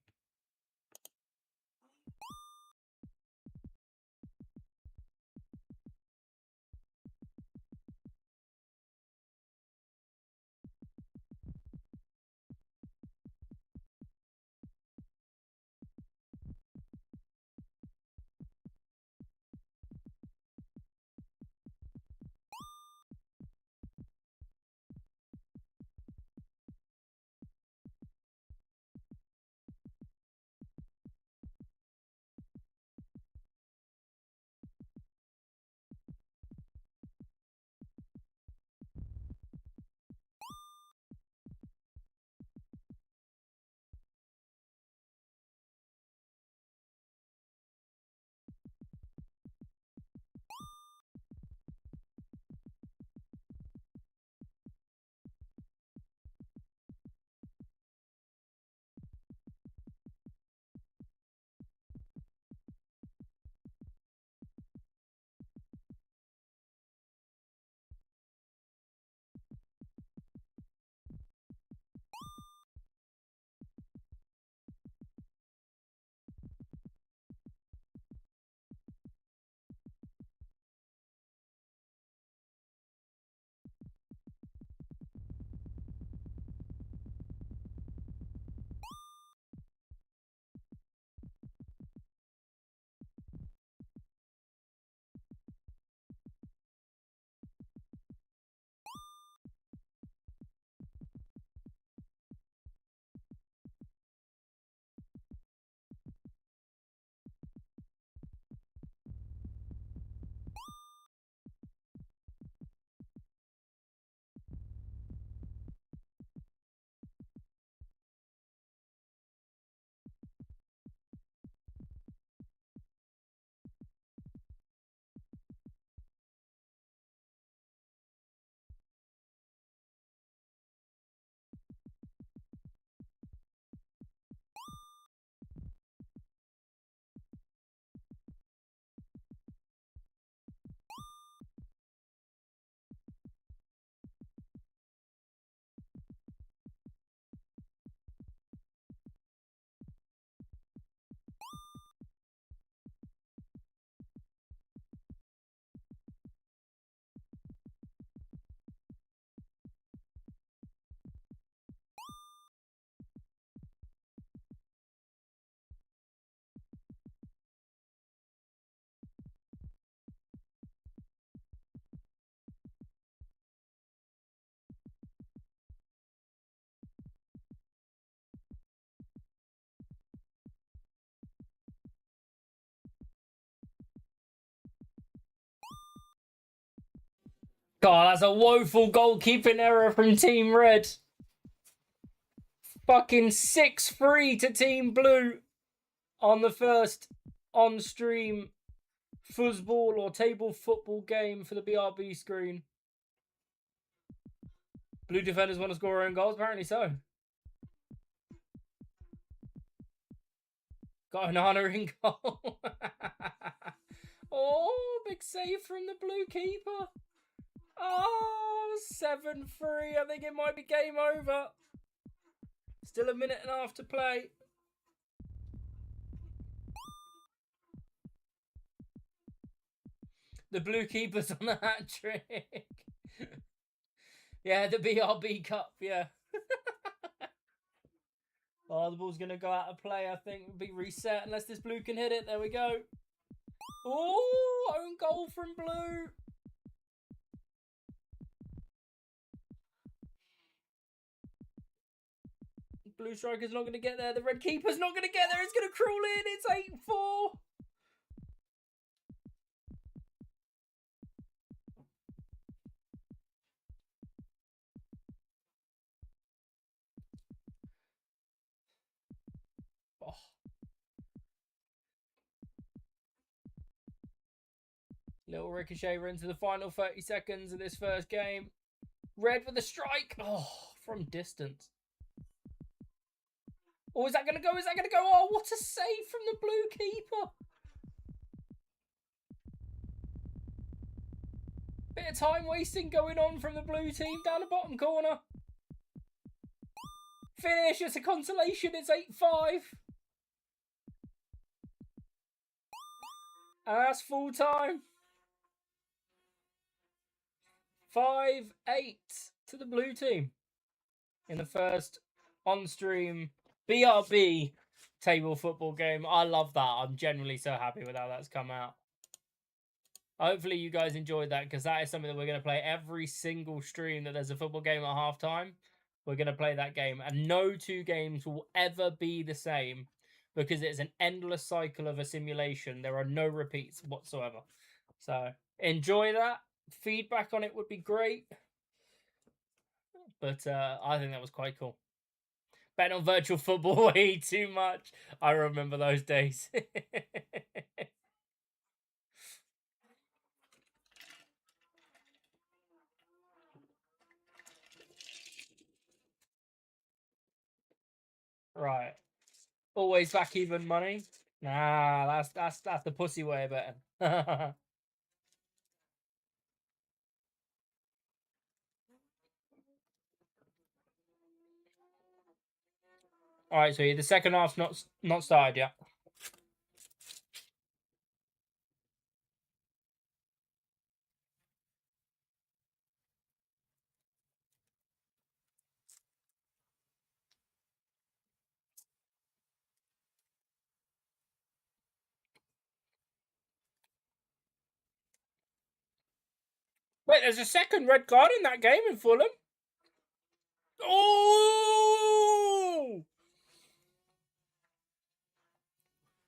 God, that's a woeful goalkeeping error from Team Red. Fucking 6-3 to Team Blue on the first on-stream football or table football game for the BRB screen. Blue defenders want to score their own goals? Apparently so. Got an honor in goal. Oh, big save from the blue keeper. Oh, 7-3. I think it might be game over. Still a minute and a half to play. The blue keeper's on the hat trick. Yeah, the BRB Cup, yeah. Oh, the ball's going to go out of play, I think. It'll be reset unless this blue can hit it. There we go. Oh, own goal from blue. Blue striker's not going to get there. The red keeper's not going to get there. It's going to crawl in. It's 8-4. Little ricochet into the final 30 seconds of this first game. Red with a strike. Oh, from distance. Oh, is that going to go? Is that going to go? Oh, what a save from the blue keeper. Bit of time wasting going on from the blue team down the bottom corner. Finish. It's a consolation. It's 8-5. And that's full time. 5-8 to the blue team in the first on-stream BRB table football game. I love that. I'm genuinely so happy with how that's come out. Hopefully you guys enjoyed that, because that is something that we're going to play every single stream that there's a football game at halftime. We're going to play that game, and no two games will ever be the same, because it's an endless cycle of a simulation. There are no repeats whatsoever. So enjoy that. Feedback on it would be great. But I think that was quite cool. Betting on virtual football way too much. I remember those days. Right. Always back even money. Nah, that's the pussy way of betting. All right, so the second half's not started yet. Wait, there's a second red card in that game in Fulham. Oh!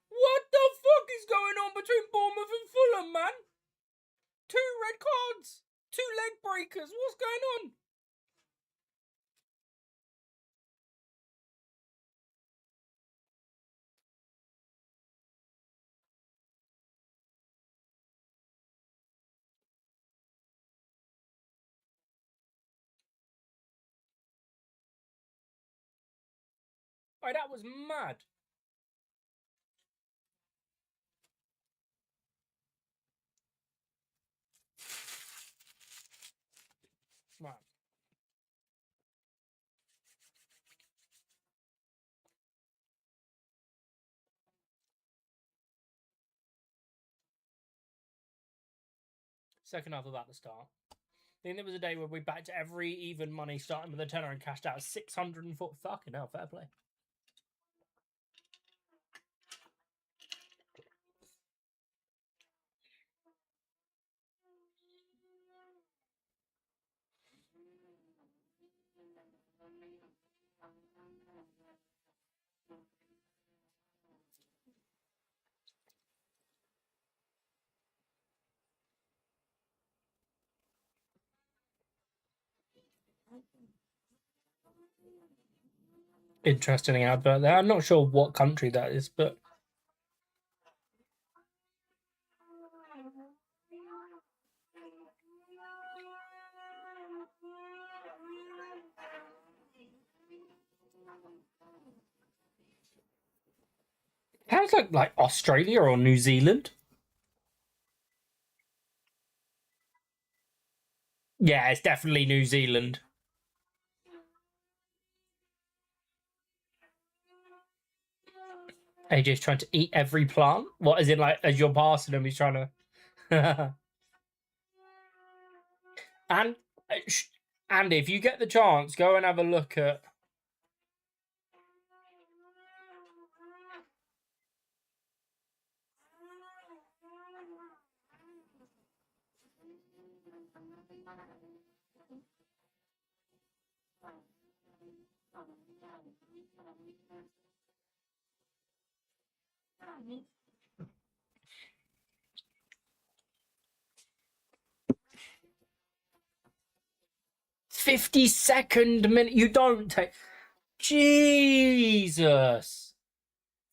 What the fuck is going on between Bournemouth and Fulham, man? 2 red cards, 2 leg breakers. What's going on? Oh, that was mad. Right. Second half about to start. I think there was a day where we backed every even money starting with a tenner and cashed out 640. Fucking hell, fair play. Interesting advert there. I'm not sure what country that is, but sounds like Australia or New Zealand. Yeah, it's definitely New Zealand. AJ's trying to eat every plant. What, as in, like, as you're passing him, he's trying to. And Andy, if you get the chance, go and have a look at. "52nd minute." You don't take. Jesus.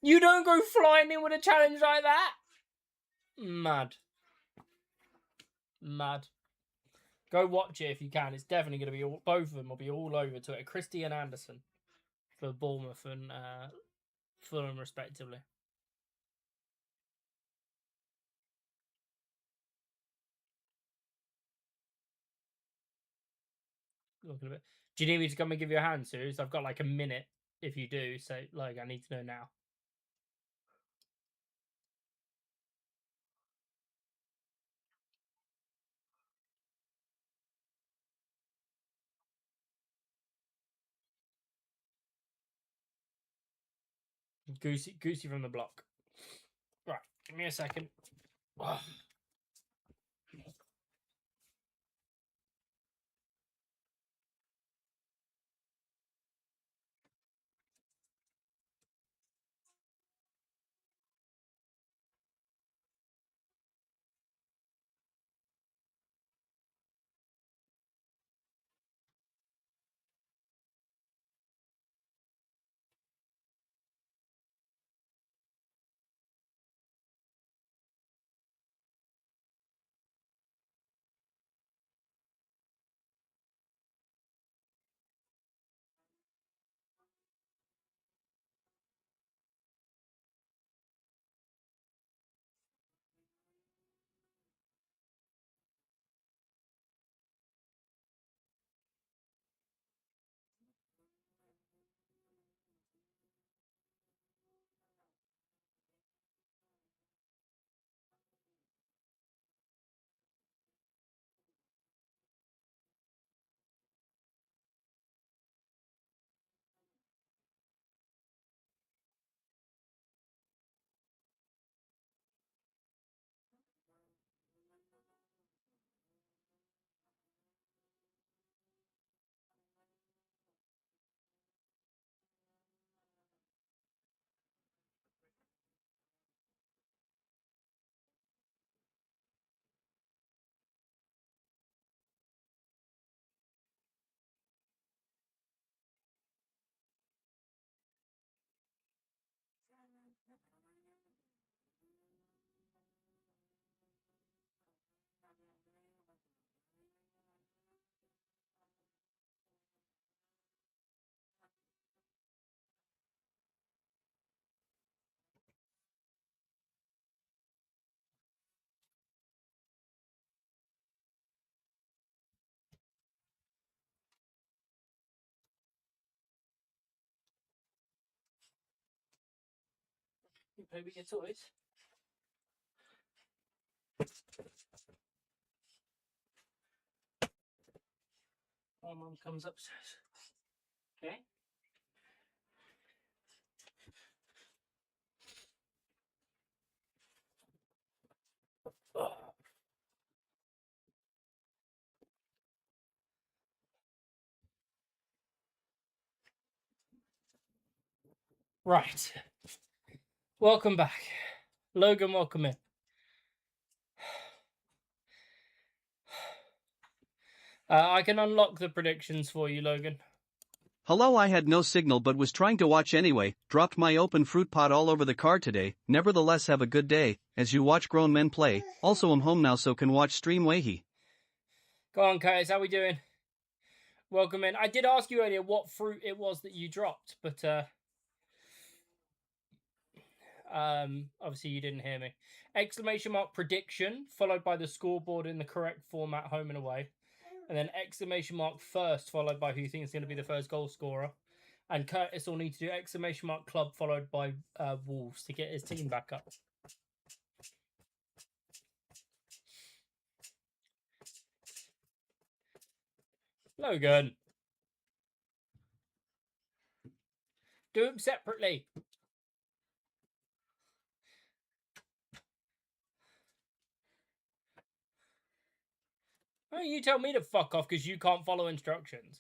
You don't go flying in with a challenge like that. Mad. Mad. Go watch it if you can. It's definitely going to be both of them will be all over Twitter. Christie and Anderson for Bournemouth and Fulham, respectively. Looking a bit. Do you need me to come and give you a hand, Suze? I've got like a minute. If you do, so like I need to know now. Goosey from the block. Right, give me a second. Oh. You play with your toys. My mum comes upstairs. Okay. Right. Welcome back. Logan, welcome in. I can unlock the predictions for you, Logan. Hello, I had no signal but was trying to watch anyway, dropped my open fruit pot all over the car today, nevertheless have a good day, as you watch grown men play, also I'm home now so can watch stream Wahi. Go on, Curtis, how we doing? Welcome in. I did ask you earlier what fruit it was that you dropped, but obviously you didn't hear me. Exclamation mark prediction, followed by the scoreboard in the correct format, home and away. And then exclamation mark first, followed by who you think is going to be the first goal scorer. And Curtis will need to do exclamation mark club, followed by Wolves to get his team back up. Logan. Do them separately. Oh, you tell me to fuck off because you can't follow instructions.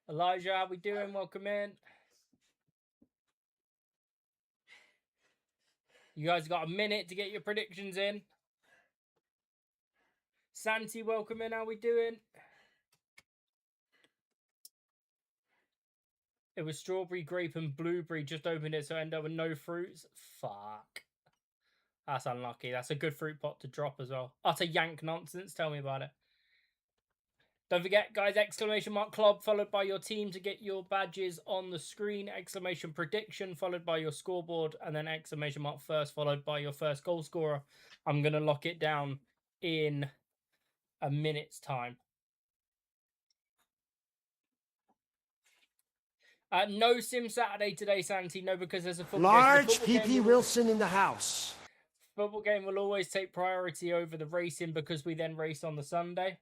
Elijah, how we doing? Welcome in. You guys got a minute to get your predictions in. Santi, welcome in. How we doing? It was strawberry, grape, and blueberry. Just opened it, so I ended up with no fruits. Fuck. That's unlucky. That's a good fruit pot to drop as well. Utter yank nonsense. Tell me about it. Don't forget, guys, exclamation mark club followed by your team to get your badges on the screen. Exclamation prediction followed by your scoreboard. And then exclamation mark first followed by your first goal scorer. I'm going to lock it down in a minute's time. No Sim Saturday today, Santi. No, because there's a football Large game. PP Wilson in the house. Football game will always take priority over the racing because we then race on the Sunday.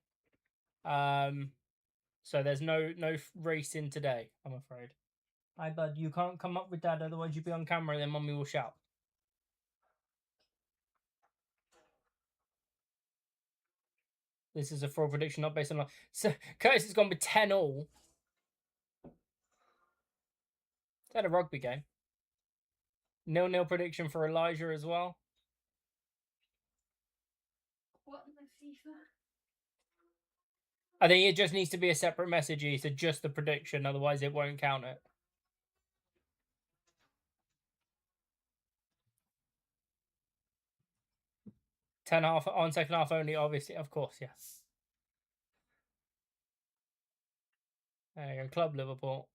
So there's no racing today, I'm afraid. Hi, bud. You can't come up with Dad, otherwise you'll be on camera and then Mummy will shout. This is a fraud prediction, not based on... So, Curtis has gone with 10-all. Is that a rugby game? 0-0 prediction for Elijah as well. What in the FIFA? I think it just needs to be a separate message, so just the prediction, otherwise it won't count it. Ten half on second half only, obviously, of course, yes. There you go, Club Liverpool.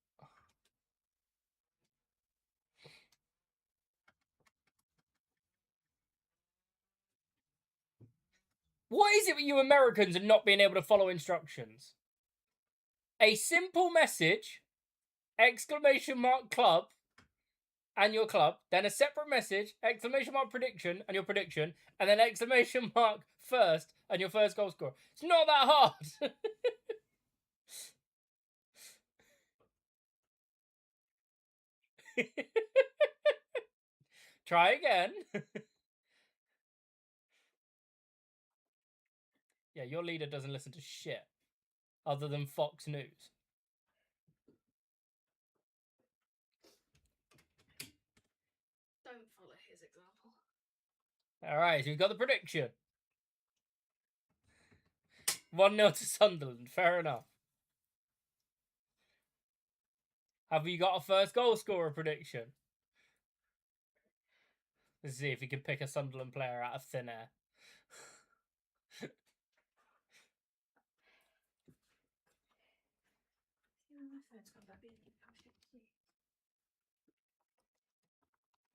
What is it with you Americans and not being able to follow instructions? A simple message, exclamation mark club, and your club, then a separate message, exclamation mark prediction, and your prediction, and then exclamation mark first, and your first goal scorer. It's not that hard. Try again. Yeah, your leader doesn't listen to shit other than Fox News. Don't follow his example. All right, so we've got the prediction. 1-0 to Sunderland. Fair enough. Have you got a first goal scorer prediction? Let's see if you can pick a Sunderland player out of thin air. My phone's gone back in.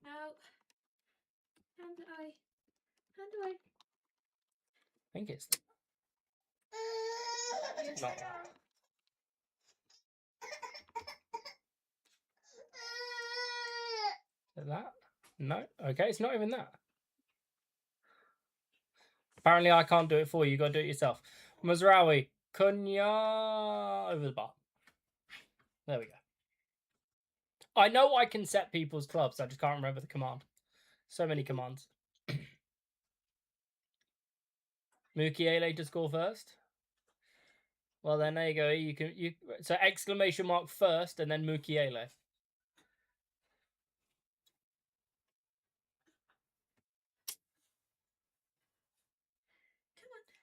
Help. Hand away. Hand away. I think it's not that. Is it that? No. Okay, it's not even that. Apparently, I can't do it for you. You got to do it yourself. Mazraoui, Cunha over the bar. There we go. I know I can set people's clubs. I just can't remember the command. So many commands. Mukiele to score first. Well, then there you go. So exclamation mark first, and then Mukiele.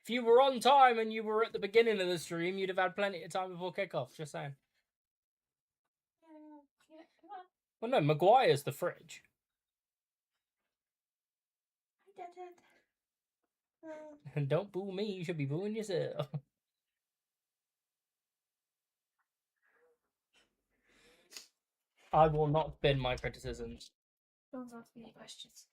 If you were on time and you were at the beginning of the stream, you'd have had plenty of time before kickoff. Just saying. Yeah, come on. Well, no, Maguire's the fridge. I did it. And don't boo me. You should be booing yourself. I will not bin my criticisms. Don't ask me any questions.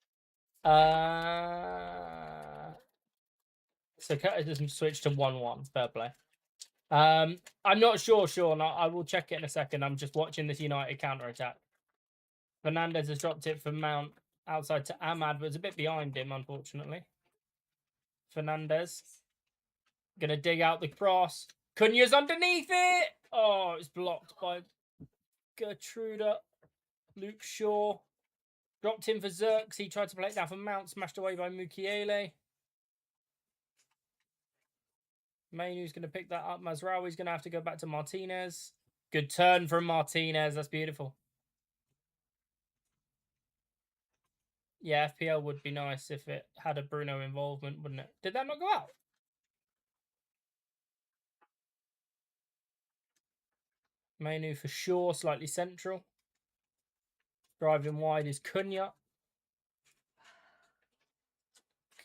So Curtis just switched to 1-1. Fair play. I'm not sure, Sean. I will check it in a second. I'm just watching this United counter-attack. Fernandez has dropped it from Mount outside to Ahmad, but it's a bit behind him, unfortunately. Fernandez. Gonna dig out the cross. Cunha's underneath it! Oh, it's blocked by Gertruda. Luke Shaw. Dropped in for Zirks. He tried to play it down for Mount. Smashed away by Mukiele. Mainu's going to pick that up. Mazraoui's going to have to go back to Martinez. Good turn from Martinez. That's beautiful. Yeah, FPL would be nice if it had a Bruno involvement, wouldn't it? Did that not go out? Mainu for sure, slightly central. Driving wide is Cunha.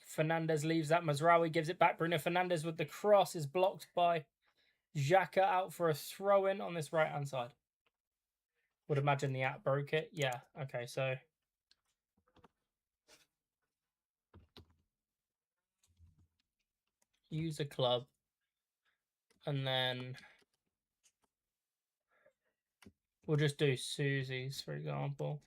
Fernandez leaves that. Mazraoui gives it back. Bruno Fernandez with the cross is blocked by Xhaka, out for a throw-in on this right-hand side. Would imagine the app broke it. Yeah, okay, so... use a club. And then... we'll just do Susie's, for example.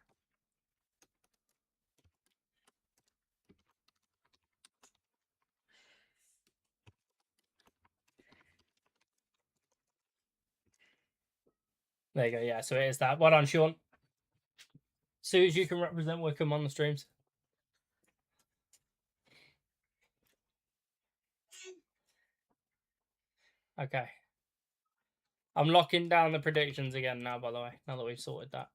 There you go, yeah, so it is that. Well done, Sean. Suze, you can represent Wickham on the streams. Okay. I'm locking down the predictions again now, by the way, now that we've sorted that.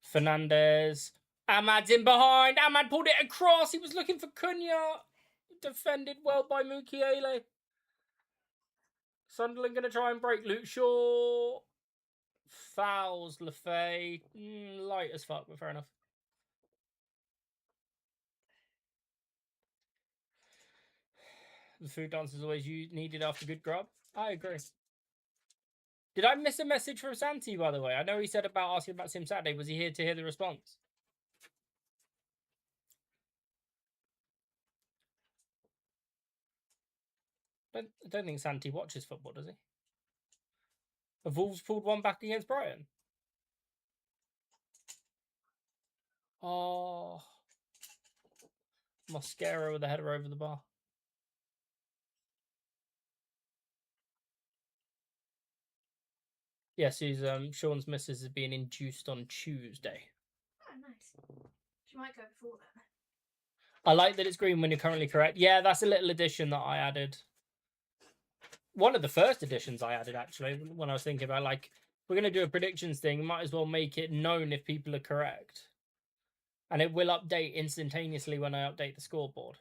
Fernandez. Ahmad's in behind. Ahmad pulled it across. He was looking for Cunha. Defended well by Mukiele. Sunderland going to try and break. Luke Shaw. Fouls Lefay. Light as fuck, but fair enough. The food dance is always needed after good grub. I agree. Did I miss a message from Santi, by the way? I know he said about asking about Sim Saturday. Was he here to hear the response? I don't think Santi watches football, does he? Have Wolves pulled one back against Brighton? Oh. Mosquera with a header over the bar. Yes, Sean's missus is being induced on Tuesday. Oh, nice. She might go before that. I like that it's green when you're currently correct. Yeah, that's a little addition that I added. One of the first additions I added, actually, when I was thinking about, like, we're going to do a predictions thing, might as well make it known if people are correct. And it will update instantaneously when I update the scoreboard.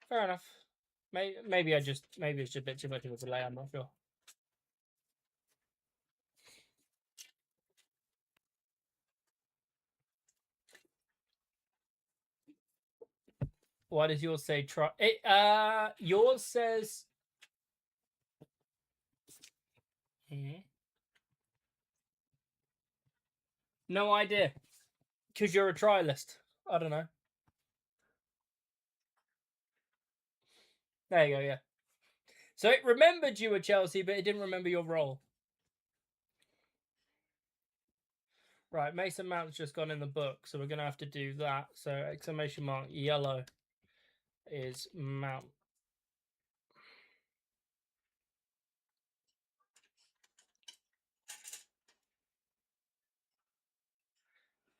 Fair enough. Maybe it's just a bit too much of a delay, I'm not sure. Why does yours say try? Yours says. No idea. Because you're a trialist. I don't know. There you go, yeah. So it remembered you were Chelsea, but it didn't remember your role. Right, Mason Mount's just gone in the book, so we're going to have to do that. So exclamation mark yellow is Mount.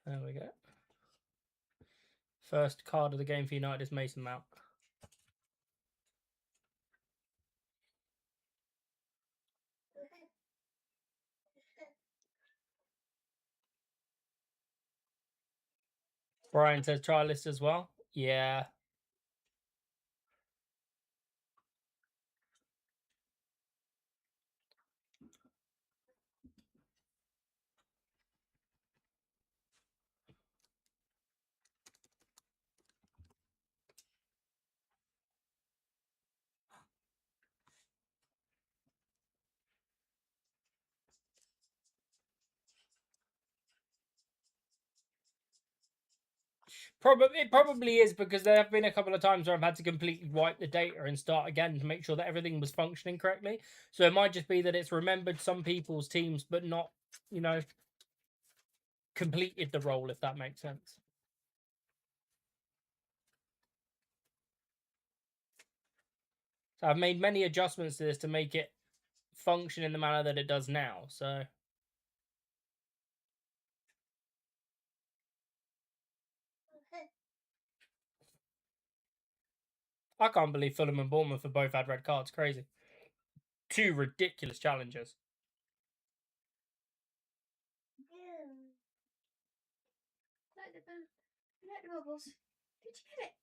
There we go. First card of the game for United is Mason Mount. Brian says try list as well. Yeah. It probably is, because there have been a couple of times where I've had to completely wipe the data and start again to make sure that everything was functioning correctly. So it might just be that it's remembered some people's teams, but not, completed the role, if that makes sense. So I've made many adjustments to this to make it function in the manner that it does now. So I can't believe Fulham and Bournemouth have both had red cards. Crazy. Two ridiculous challenges. Like the bubbles. Did you get it?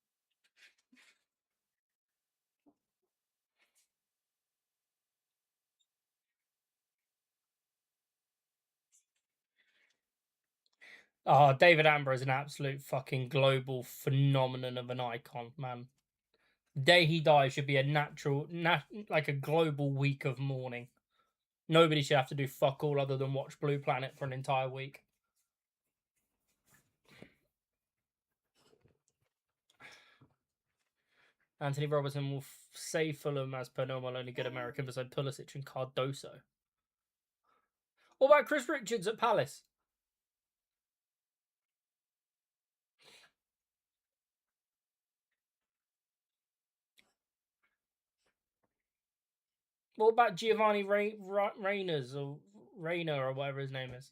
Oh, David Attenborough is an absolute fucking global phenomenon of an icon, man. The day he dies should be a like a global week of mourning. Nobody should have to do fuck all other than watch Blue Planet for an entire week. Anthony Robertson will save Fulham as per normal, only good American beside Pulisic and Cardoso. What about Chris Richards at Palace? What about Giovanni Reyners or Rayner or whatever his name is?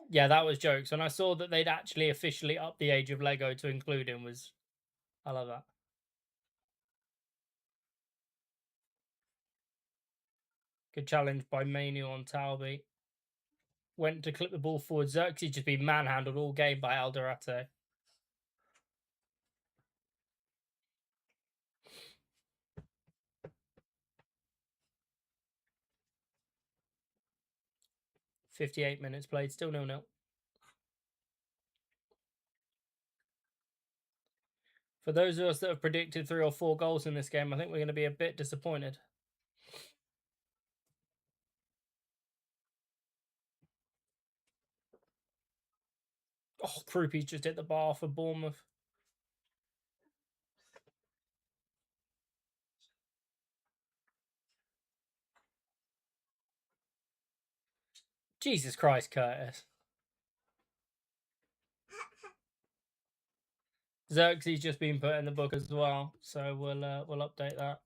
Yeah, that was jokes. When I saw that they'd actually officially upped the age of Lego to include him, I love that. Good challenge by Manu on Talby. Went to clip the ball forward. Xerxes just been manhandled all game by Alderate. "58 minutes played, still 0-0. For those of us that have predicted 3 or 4 goals in this game, I think we're going to be a bit disappointed. Oh, Krupi's just hit the bar for Bournemouth. Jesus Christ, Curtis. Xerxes just been put in the book as well, so we'll update that.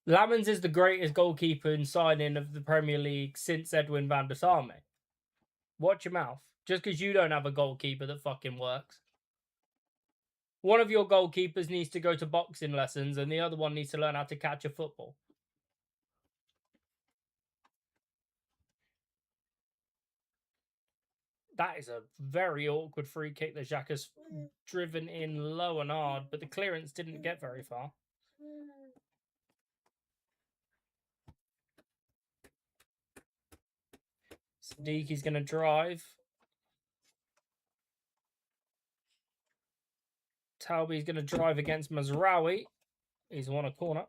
Lammens is the greatest goalkeeper in signing of the Premier League since Edwin van der Sar, mate. Watch your mouth. Just because you don't have a goalkeeper that fucking works. One of your goalkeepers needs to go to boxing lessons and the other one needs to learn how to catch a football. That is a very awkward free kick that Xhaka's driven in low and hard, but the clearance didn't get very far. Sadiqi's going to drive. Talby's going to drive against Mazraoui. He's won a corner.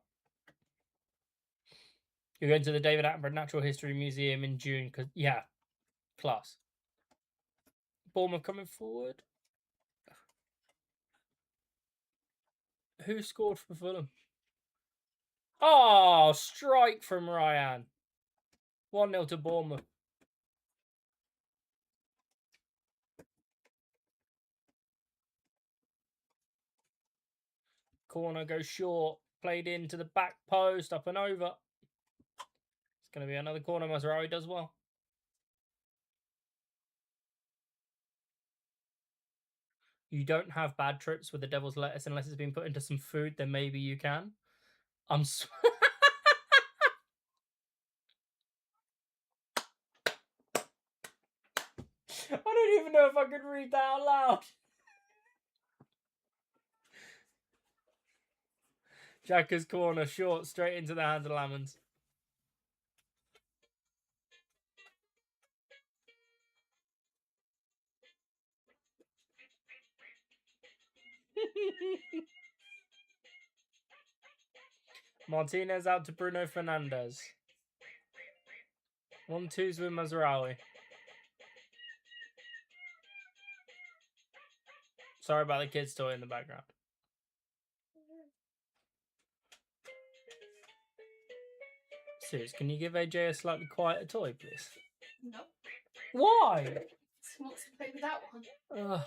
You're going to the David Attenborough Natural History Museum in June. Yeah, class. Bournemouth coming forward. Who scored for Fulham? Oh, strike from Ryan. 1-0 to Bournemouth. Corner goes short. Played into the back post, up and over. It's going to be another corner. Mazraoui does well. You don't have bad trips with the devil's lettuce unless it's been put into some food, then maybe you can. I don't even know if I could read that out loud. Xhaka's corner, short, straight into the hands of Lammens. Martinez out to Bruno Fernandes. 1-2s with Mazraoui. Sorry about the kids' toy in the background. Serious, can you give AJ a slightly quieter toy, please? No. Why? He wants to play with that one. Ugh.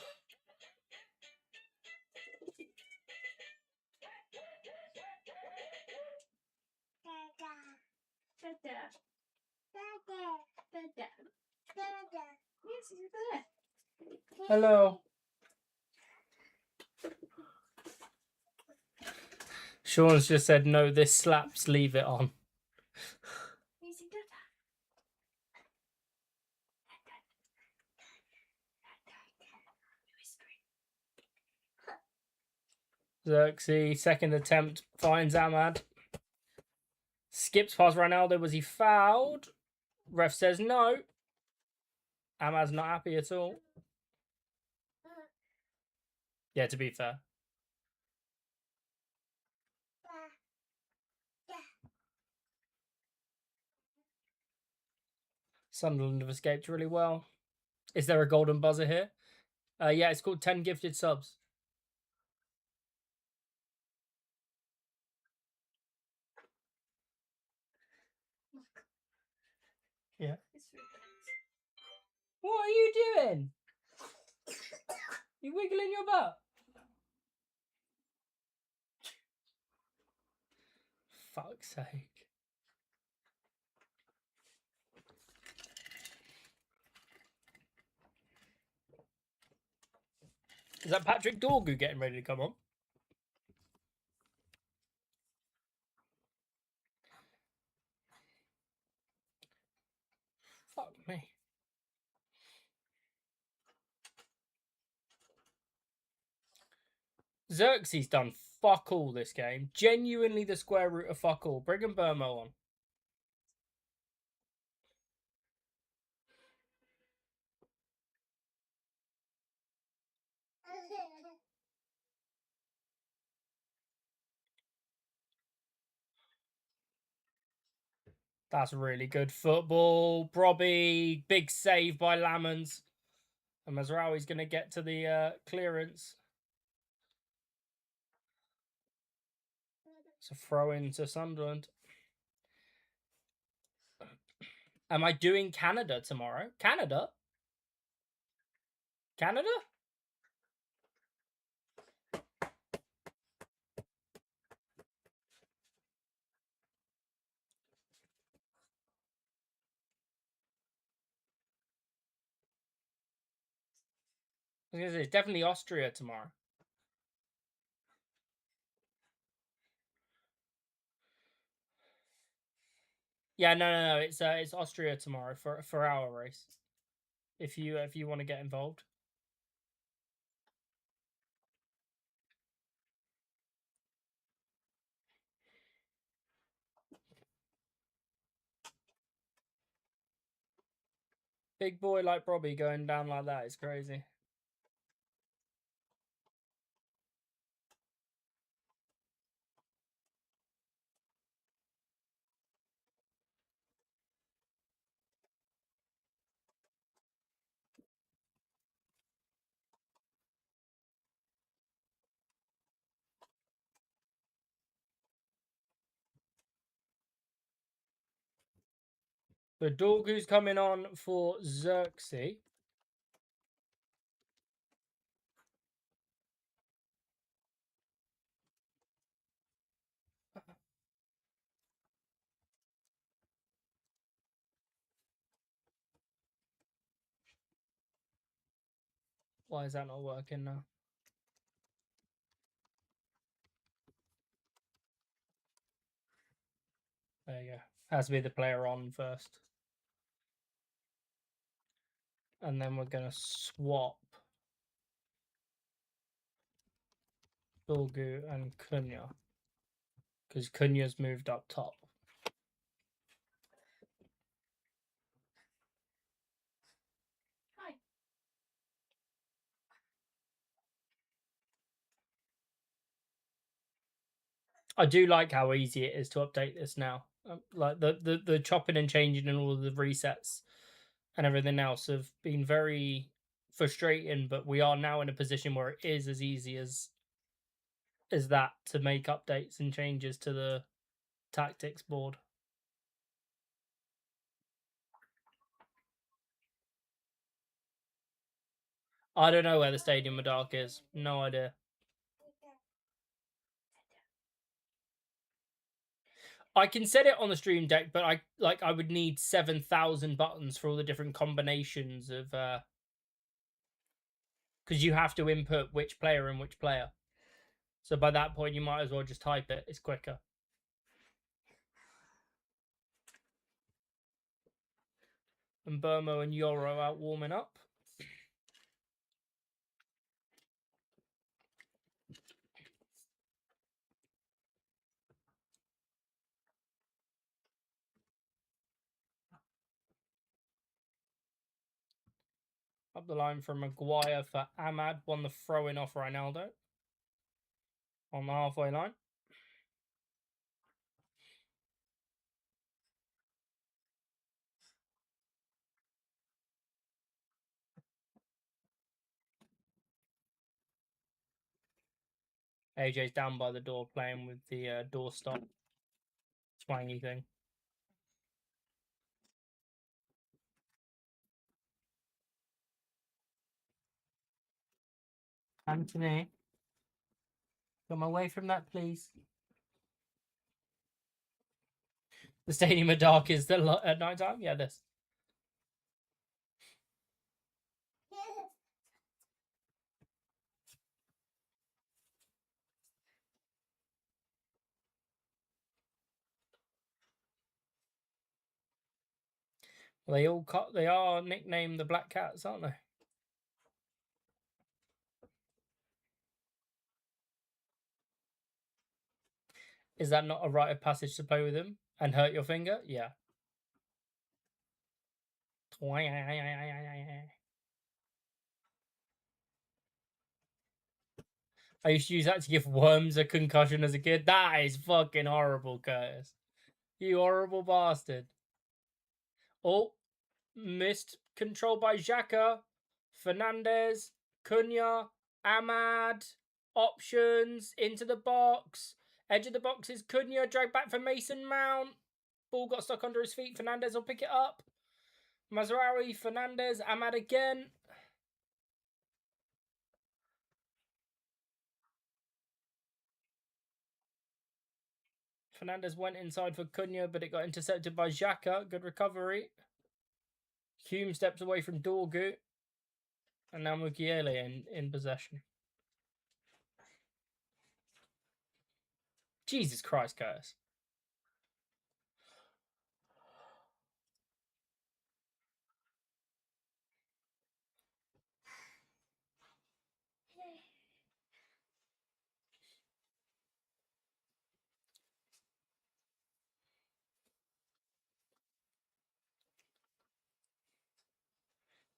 Yes, he's there. Hello. Sean's just said, no, this slaps, leave it on. Xerxes, second attempt, finds Ahmad. Skips past Ronaldo. Was he fouled? Ref says no. Ahmad's not happy at all. Yeah, to be fair. Sunderland have escaped really well. Is there a golden buzzer here? Yeah, it's called 10 gifted subs. Yeah. What are you doing? You wiggling your butt? Fuck's sake. Is that Patrick Dorgu getting ready to come on? Fuck me. Xerxes done fuck all this game. Genuinely the square root of fuck all. Bring Burmo on. That's really good football. Brobby, big save by Lamans. And Mazraoui's going to get to the clearance. It's a throw in to Sunderland. Am I doing Canada tomorrow? Canada? Canada? I was gonna say, it's definitely Austria tomorrow. Yeah, no. It's Austria tomorrow for our race. If you want to get involved. Big boy like Brobby going down like that is crazy. The Dorgu's coming on for Xerxes. Why is that not working now? There you go. Has to be the player on first. And then we're going to swap Dorgu and Cunha. Because Cunha's moved up top. Hi. I do like how easy it is to update this now. Like the chopping and changing and all of the resets and everything else have been very frustrating, but we are now in a position where it is as easy as that to make updates and changes to the tactics board. I don't know where the Stadium of Dark is. No idea. I can set it on the stream deck, but I would need 7,000 buttons for all the different combinations of because you have to input which player and which player. So by that point, you might as well just type it. It's quicker. And Burmo and Yoro out warming up. Up the line from Maguire for Ahmad. Won the throw-in off Ronaldo. On the halfway line. AJ's down by the door playing with the doorstop twangy thing. Anthony, come away from that, please. The stadium are dark is at night time? Yeah, this. Well, they are nicknamed the Black Cats, aren't they? Is that not a rite of passage to play with them and hurt your finger? Yeah. I used to use that to give worms a concussion as a kid. That is fucking horrible, Curtis. You horrible bastard. Oh, missed control by Xhaka, Fernandez, Cunha, Ahmad. Options into the box. Edge of the box is Cunha, dragged back for Mason Mount. Ball got stuck under his feet. Fernandez will pick it up. Mazraoui, Fernandez, Ahmad again. Fernandez went inside for Cunha, but it got intercepted by Xhaka. Good recovery. Hume steps away from Dorgu. And now Mukiele in possession. Jesus Christ, Curtis.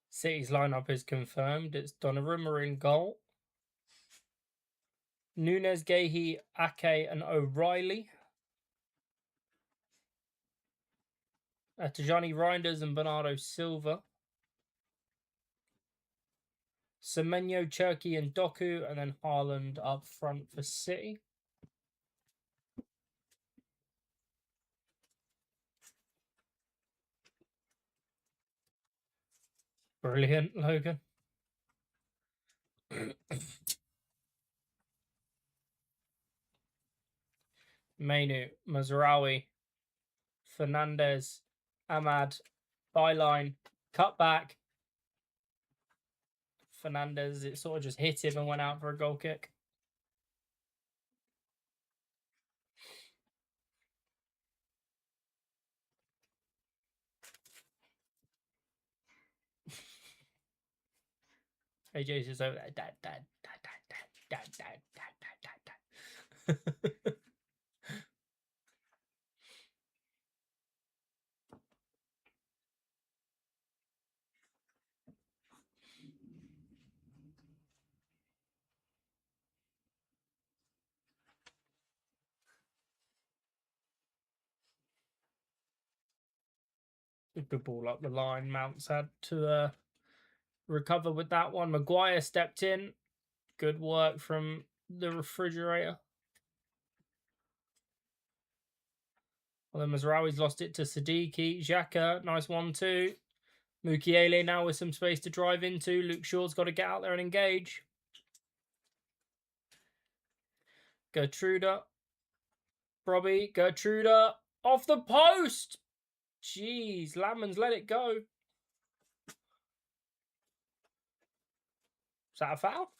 City's lineup is confirmed. It's Donnarumma in goal. Nunes, Gahey, Ake, and O'Reilly. Tajani Reinders and Bernardo Silva. Semenyo, Cherky, and Doku, and then Haaland up front for City. Brilliant, Logan. Mainu, Mazraoui, Fernandez, Ahmad, byline, cut back. Fernandez, it sort of just hit him and went out for a goal kick. AJ's just over there. Dad. Good ball up the line. Mounts had to recover with that one. Maguire stepped in. Good work from the refrigerator. Well, then Mazraoui's lost it to Siddiqui. Xhaka, nice 1-2. Mukiele now with some space to drive into. Luke Shaw's got to get out there and engage. Gertruda. Gertruda. Off the post! Jeez, Lammon's let it go. Is that a foul?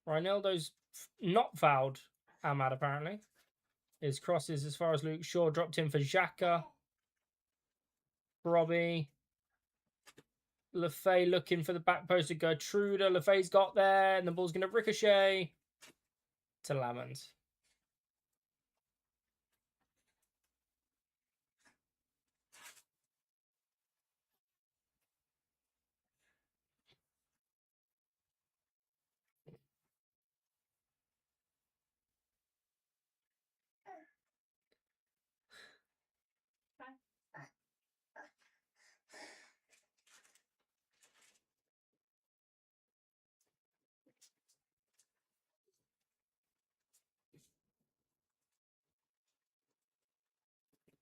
Reinaldo's not fouled Ahmad, apparently. His crosses as far as Luke Shaw dropped in for Xhaka. Robbie. Lefay looking for the back post of Gertruda. Lefay's got there, and the ball's going to ricochet to Lamans.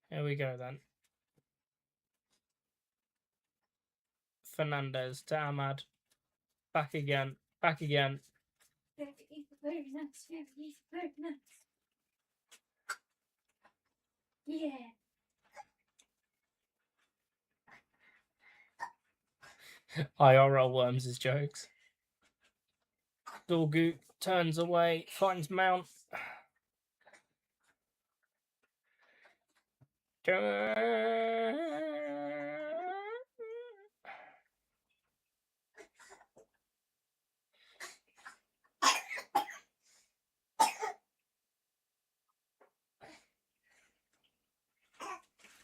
Here we go then. Fernandez to Ahmad. Back again. Back again. Very nice. Very nice. Yeah. IRL worms his jokes. Dorgu turns away, finds Mount.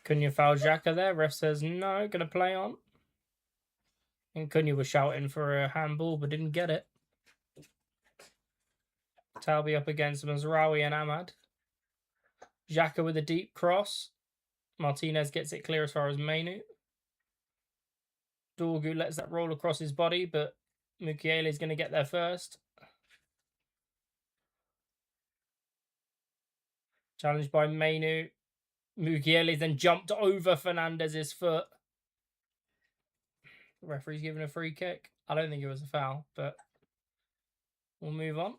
Cunha fouled Xhaka there. Ref says no, gonna play on. And Cunha was shouting for a handball but didn't get it. Talbi up against Mazraoui and Ahmad. Xhaka with a deep cross. Martinez gets it clear as far as Mainu. Dorgu lets that roll across his body, but Mukiele is going to get there first. Challenged by Mainu. Mukiele then jumped over Fernandez's foot. The referee's given a free kick. I don't think it was a foul, but we'll move on.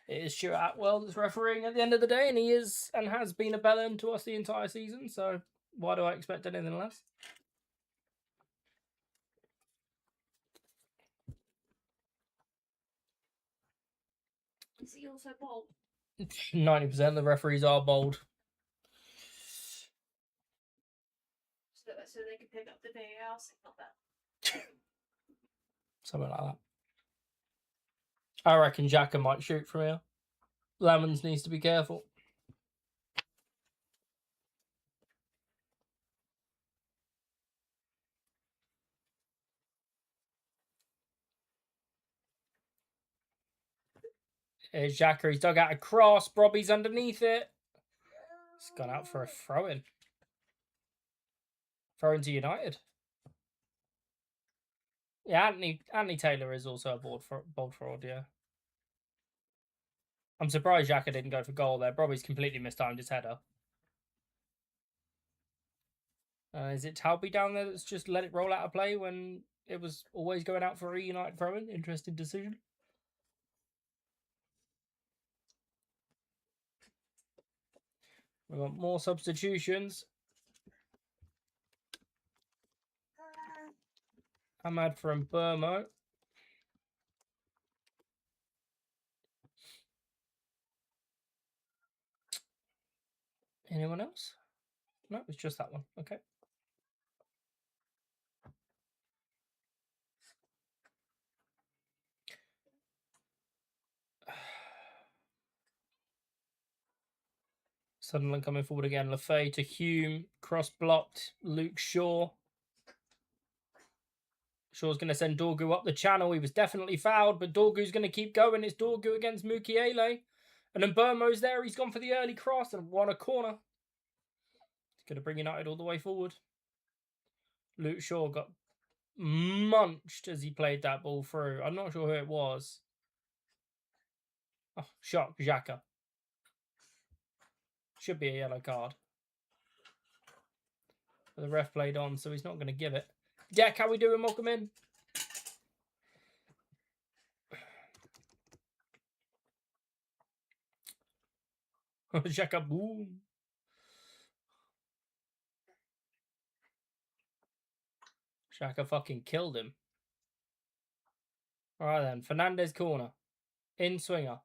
It is Stuart Atwell that's refereeing at the end of the day, and he is and has been a bellend to us the entire season, so why do I expect anything less? Is he also bold? 90% of the referees are bold. So they can pick up the VAR signal then? Something like that. I reckon Xhaka might shoot from here. Lamans needs to be careful. Here's Xhaka. He's dug out a cross. Robbie's underneath it. He's gone out for a throw-in. Throw-in to United. Yeah, Anthony Taylor is also a bold fraud, yeah. I'm surprised Xhaka didn't go for goal there. Robbie's completely mistimed his header. Is it Talbi down there that's just let it roll out of play when it was always going out for a United throw-in? Interesting decision. We've got more substitutions. Ahmad from Burmo. Anyone else? No, it's just that one. Okay. Sunderland coming forward again. Lefay to Hume. Cross blocked. Luke Shaw. Shaw's going to send Dorgu up the channel. He was definitely fouled, but Dorgu's going to keep going. It's Dorgu against Mukiele. And then Burmo's there. He's gone for the early cross and won a corner. He's going to bring United all the way forward. Luke Shaw got munched as he played that ball through. I'm not sure who it was. Oh, shock. Xhaka. Should be a yellow card. But the ref played on, so he's not going to give it. Jack, how we doing? Welcome in. Xhaka, boom. Xhaka fucking killed him. All right then. Fernandez corner. In swinger.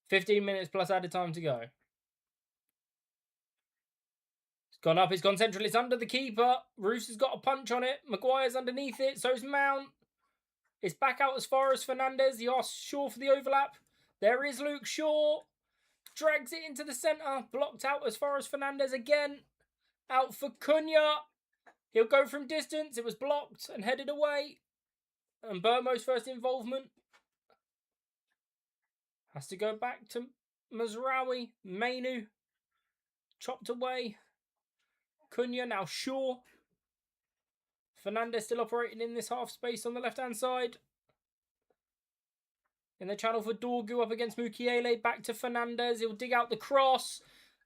15 minutes plus added time to go. It's gone up. It's gone central. It's under the keeper. Roos has got a punch on it. Maguire's underneath it. So's Mount. It's back out as far as Fernandez. He asks Shaw for the overlap. There is Luke Shaw. Drags it into the centre. Blocked out as far as Fernandez again. Out for Cunha. He'll go from distance. It was blocked and headed away. And Burmo's first involvement has to go back to Mazraoui. Mainu. Chopped away. Cunha now Shaw. Fernandez still operating in this half space on the left-hand side. In the channel for Dorgu up against Mukiele. Back to Fernandez. He'll dig out the cross.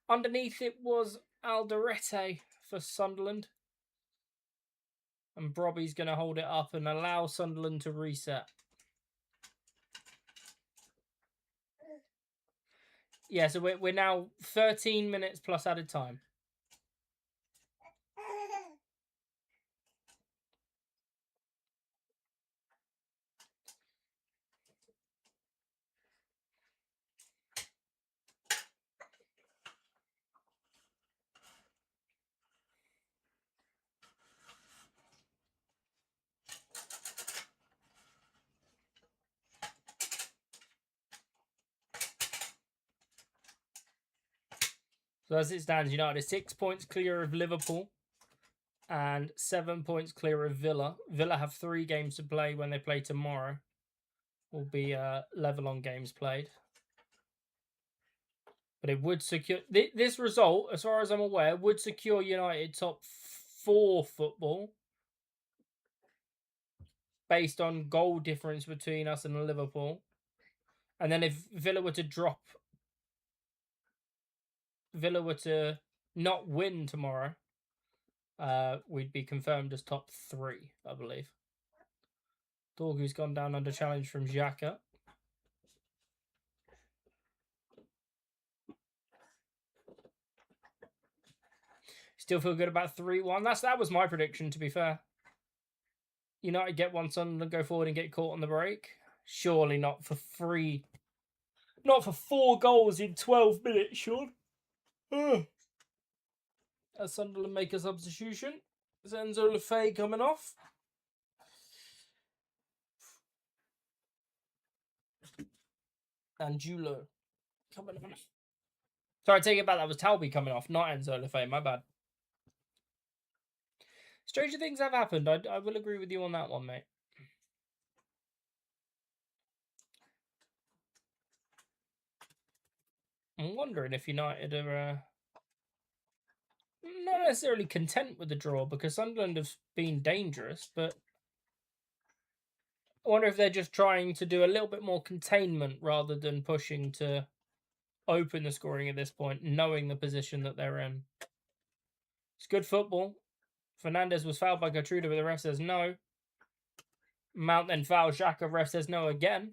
Underneath it was Alderete for Sunderland. And Brobby's going to hold it up and allow Sunderland to reset. Yeah, so we're now 13 minutes plus added time. So as it stands, United is 6 points clear of Liverpool and 7 points clear of Villa. Villa have 3 games to play when they play tomorrow. Will be level on games played. But it would secure... This result, as far as I'm aware, would secure United top 4 football based on goal difference between us and Liverpool. And then if Villa were to drop... Villa were to not win tomorrow, we'd be confirmed as top 3, I believe. Dorgu's gone down under challenge from Xhaka. Still feel good about 3-1. That was my prediction, to be fair. United get one, Sunderland go forward and get caught on the break. Surely not for 3. Not for 4 goals in 12 minutes, Sean. As Sunderland make a substitution. Is Enzo Lefebvre coming off? And Julo coming on. Sorry, I take it back. That was Talby coming off, not Enzo Lefebvre. My bad. Stranger things have happened. I will agree with you on that one, mate. I'm wondering if United are not necessarily content with the draw, because Sunderland have been dangerous, but I wonder if they're just trying to do a little bit more containment rather than pushing to open the scoring at this point, knowing the position that they're in. It's good football. Fernandez was fouled by Gertrude, but the ref says no. Mount then fouls Xhaka, ref says no again.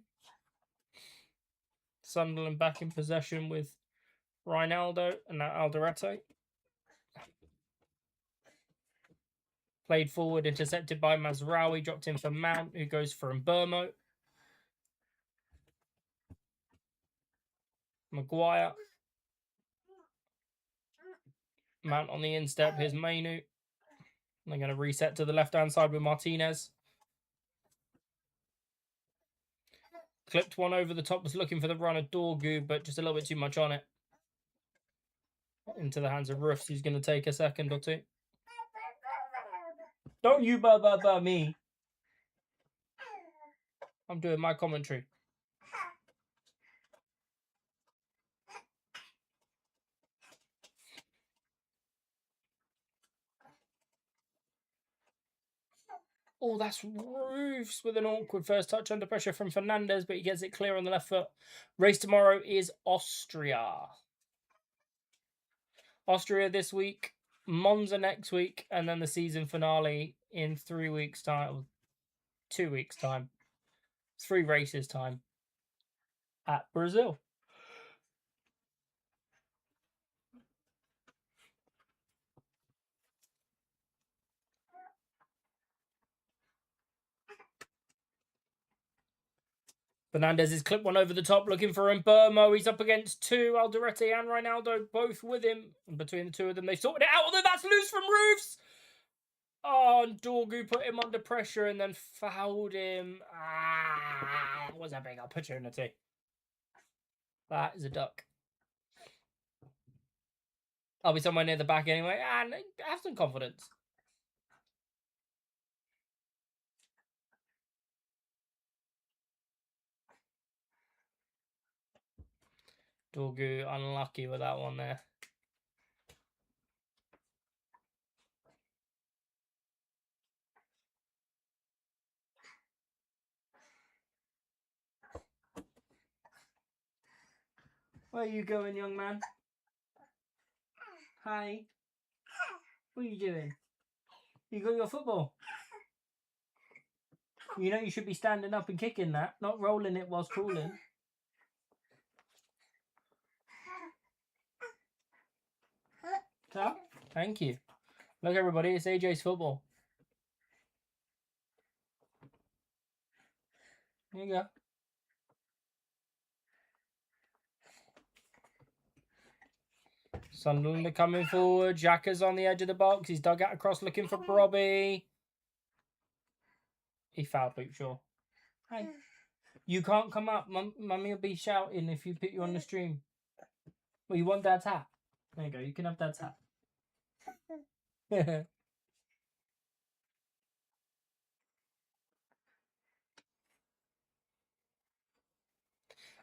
Sunderland back in possession with Ronaldo and now Alderete. Played forward, intercepted by Mazraoui, dropped in for Mount, who goes for Mbermo. Maguire. Mount on the instep, here's Mainu. They're going to reset to the left-hand side with Martinez. Clipped one over the top, was looking for the run of Dorgu, but just a little bit too much on it. Into the hands of Roofs, who's going to take a second or two. Don't you me. I'm doing my commentary. Oh, that's Roofs with an awkward first touch under pressure from Fernandez, but he gets it clear on the left foot. Race tomorrow is Austria. Austria this week, Monza next week, and then the season finale in 3 weeks' time. 2 weeks' time. 3 races' time at Brazil. Fernandez is clipped one over the top, looking for Mbermo. He's up against two. Alderete and Ronaldo both with him. And between the two of them, they've sorted it out. Although that's loose from Roofs. Oh, and Dorgu put him under pressure and then fouled him. That was a big opportunity. That is a duck. I'll be somewhere near the back anyway. And have some confidence. Dorgu unlucky with that one there. Where are you going, young man? Hi. What are you doing? You got your football? You know you should be standing up and kicking that, not rolling it whilst crawling. So, thank you. Look, everybody, it's AJ's football. There you go. Sunderland are coming forward. Xhaka's on the edge of the box. He's dug out across looking for Robbie. He fouled Luke Shaw. Hey. You can't come up. Mummy will be shouting if you put you on the stream. Well, you want Dad's hat? There you go. You can have Dad's hat. I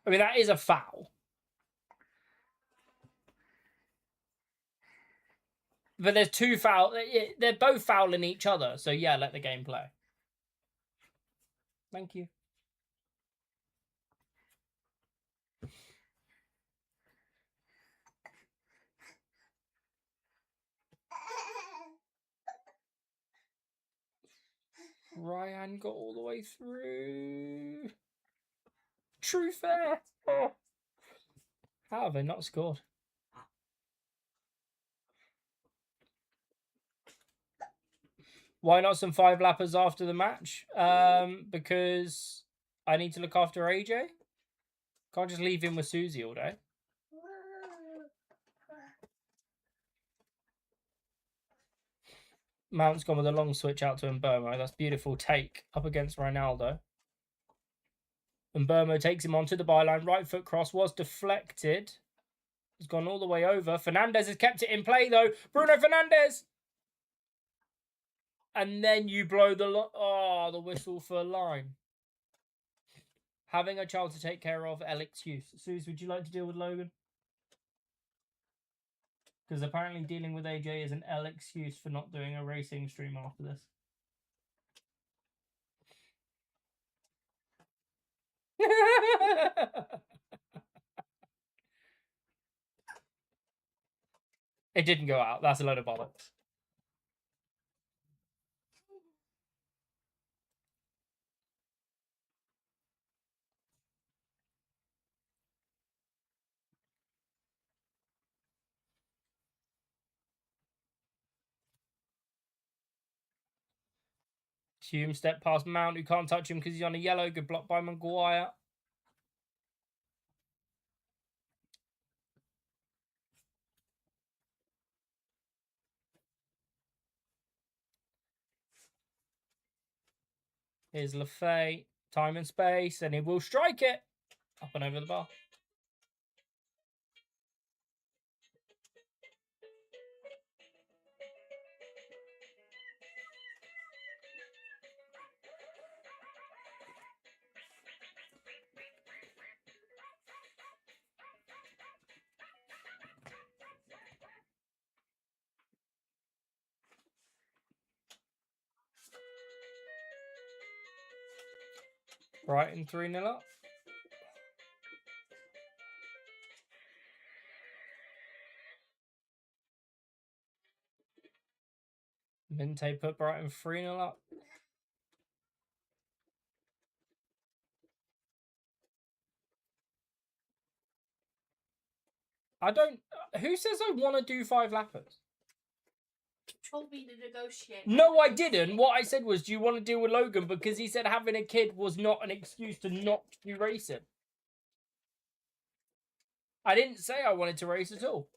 mean, that is a foul. But there's two fouls. They're both fouling each other. So, yeah, let the game play. Thank you. Ryan got all the way through. True fair. Oh. How have they not scored? Why not some 5-lappers after the match? Because I need to look after AJ. Can't just leave him with Susie all day. Mount's gone with a long switch out to Mbermo. That's beautiful take up against Ronaldo. Mbermo takes him onto the byline. Right foot cross was deflected. It's gone all the way over. Fernandez has kept it in play though. Bruno Fernandez. And then you blow the whistle for line. Having a child to take care of, excuse. Suze, would you like to deal with Logan? Because apparently dealing with AJ is an excuse for not doing a racing stream after this. It didn't go out. That's a load of bollocks. Hume step past Mount, who can't touch him because he's on a yellow. Good block by Maguire. Here's Lafay. Time and space, and he will strike it. Up and over the bar. Brighton 3-0 up. Minte put Brighton 3-0 up. I don't... Who says I want to do 5-lappers? told me to negotiate. No, I didn't. What I said was, do you want to deal with Logan? Because he said having a kid was not an excuse to not do racing. I didn't say I wanted to race at all.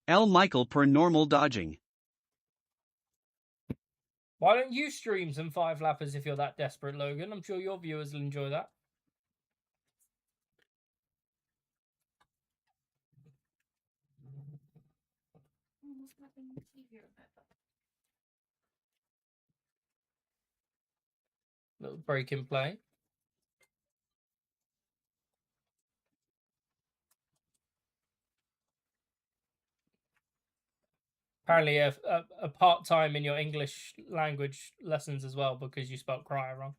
L. Michael per normal dodging. Why don't you stream some 5-lappers if you're that desperate, Logan? I'm sure your viewers will enjoy that. Little break in play. Apparently, a part-time in your English language lessons as well because you spelled crier wrong.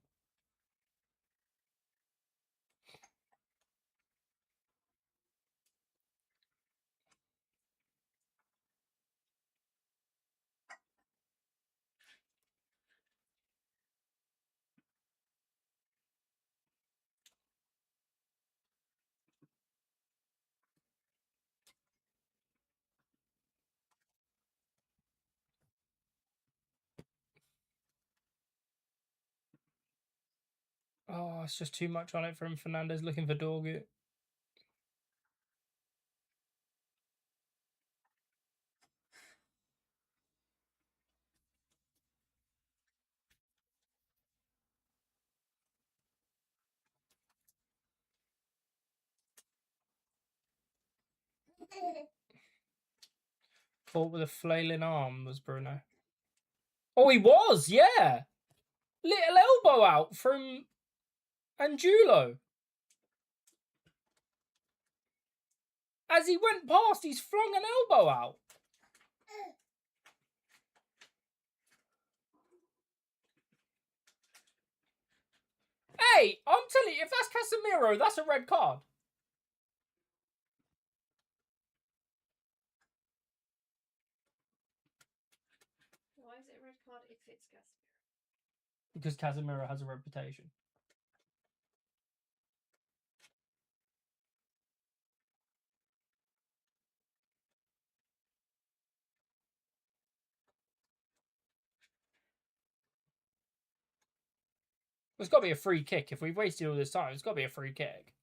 Oh, it's just too much on it from Fernandez looking for Dorgu. Caught with a flailing arm was Bruno. Oh, he was, yeah. Little elbow out from Angulo. As he went past, he's flung an elbow out. Hey, I'm telling you, if that's Casemiro, that's a red card. Why is it a red card if it's Casemiro? Because Casemiro has a reputation. It's got to be a free kick. If we've wasted all this time, it's got to be a free kick.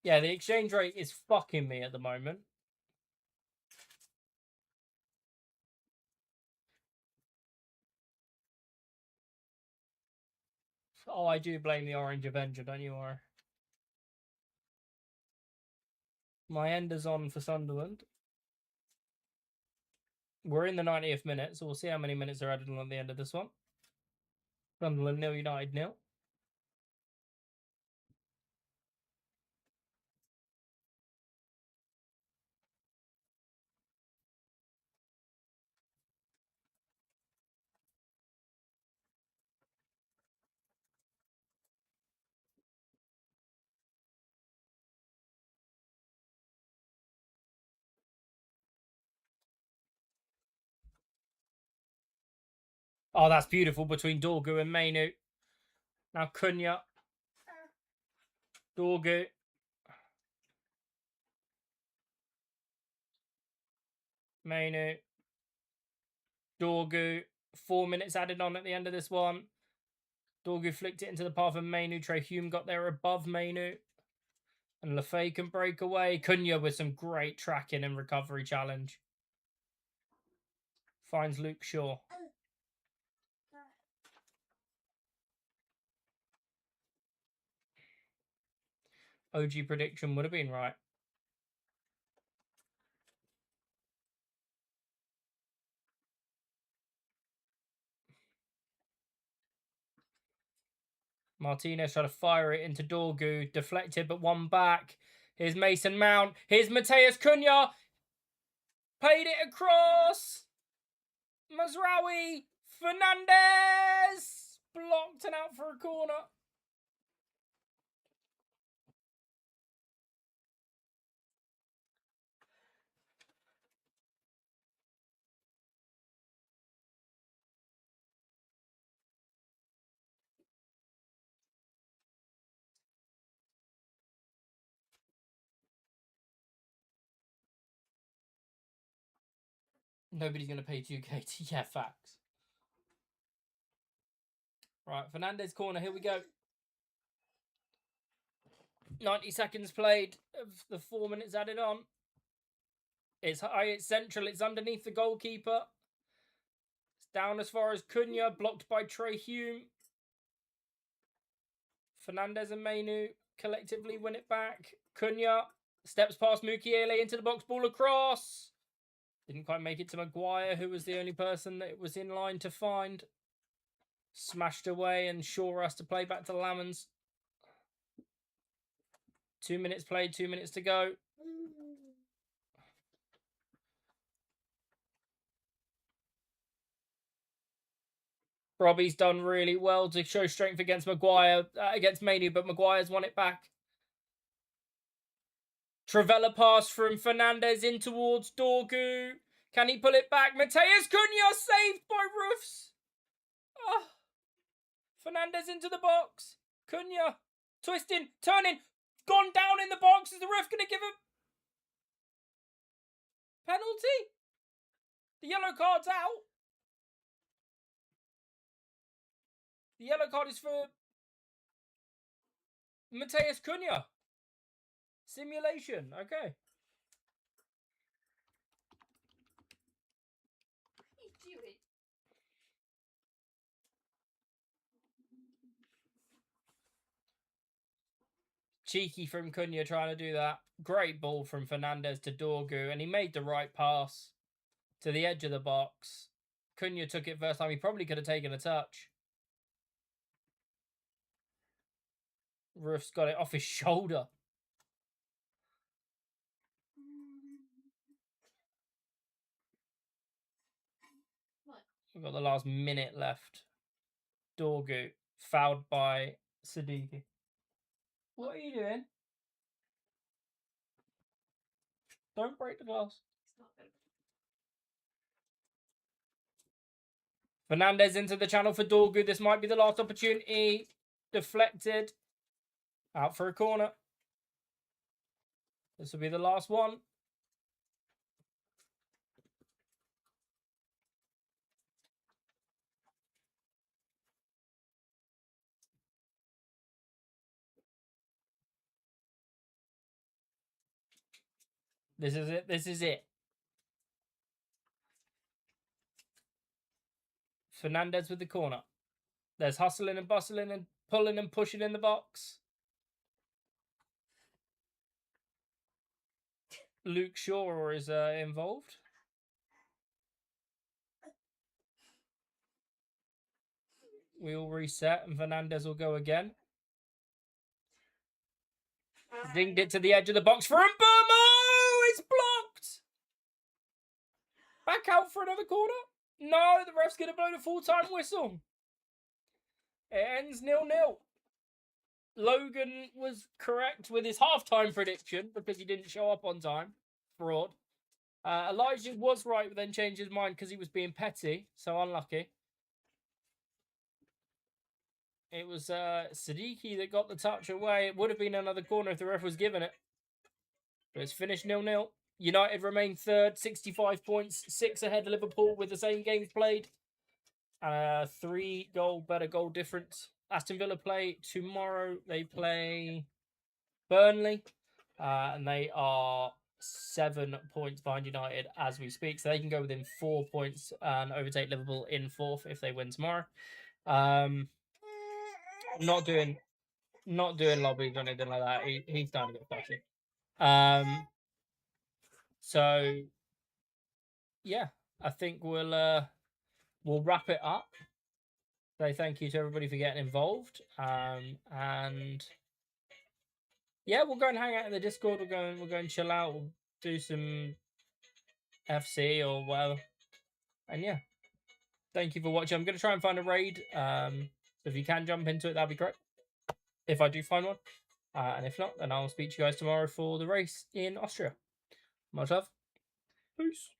Yeah, the exchange rate is fucking me at the moment. Oh, I do blame the Orange Avenger, don't you worry. My end is on for Sunderland. We're in the 90th minute, so we'll see how many minutes are added on at the end of this one. Sunderland 0, United 0. Oh, that's beautiful between Dorgu and Mainu. Now Cunha. Dorgu. Mainu. Dorgu. 4 minutes added on at the end of this one. Dorgu flicked it into the path of Mainu. Trey Hume got there above Mainu. And Lafay can break away. Cunha with some great tracking and recovery challenge. Finds Luke Shaw. OG prediction would have been right. Martinez trying to fire it into Dorgu. Deflected, but one back. Here's Mason Mount. Here's Mateus Cunha. Played it across. Mazraoui. Fernandez. Blocked and out for a corner. Nobody's going to pay 2K to... Yeah, facts. Right, Fernandez corner. Here we go. 90 seconds played of the 4 minutes added on. It's high, it's central, it's underneath the goalkeeper. It's down as far as Cunha, blocked by Trey Hume. Fernandez and Mainu collectively win it back. Cunha steps past Mukiele into the box, ball across. Didn't quite make it to Maguire, who was the only person that was in line to find. Smashed away, and Shaw has to play back to Lamans. 2 minutes played, 2 minutes to go. Robbie's done really well to show strength against Maguire, against Mainu, but Maguire's won it back. Travella pass from Fernandez in towards Dorgu. Can he pull it back? Mateus Cunha saved by Roofs. Oh. Fernandez into the box. Cunha twisting, turning, gone down in the box. Is the ref going to give a penalty? The yellow card's out. The yellow card is for Mateus Cunha. Simulation, okay. What are you doing? Cheeky from Cunha trying to do that. Great ball from Fernandez to Dorgu, and he made the right pass to the edge of the box. Cunha took it first time. He probably could have taken a touch. Roof's got it off his shoulder. What? We've got the last minute left. Dorgu fouled by Siddiqui. What are you doing? Don't break the glass. It's not good. Fernandez into the channel for Dorgu. This might be the last opportunity. Deflected. Out for a corner. This will be the last one. This is it. This is it. Fernandez with the corner. There's hustling and bustling and pulling and pushing in the box. Luke Shaw is involved. We all reset and Fernandez will go again. Zinged it to the edge of the box for Mburmo! It's blocked! Back out for another corner? No, the ref's going to blow the full-time whistle. It ends 0-0. Logan was correct with his half-time prediction because he didn't show up on time. Fraud. Elijah was right, but then changed his mind because he was being petty. So unlucky. It was Siddiqui that got the touch away. It would have been another corner if the ref was given it. But it's finished 0-0. United remain third, 65 points, 6 ahead of Liverpool with the same games played. 3 better goal difference. Aston Villa play tomorrow. They play Burnley. And they are 7 points behind United as we speak. So they can go within 4 points and overtake Liverpool in 4th if they win tomorrow. Not doing lobbies or anything like that. He's starting to get fussy. So yeah, I think we'll wrap it up. say thank you to everybody for getting involved. And yeah, we'll go and hang out in the Discord. We'll go and chill out. We'll do some FC or whatever. And yeah, thank you for watching. I'm going to try and find a raid. So if you can jump into it, that'd be great. If I do find one. And if not, then I'll speak to you guys tomorrow for the race in Austria. Much love. Peace.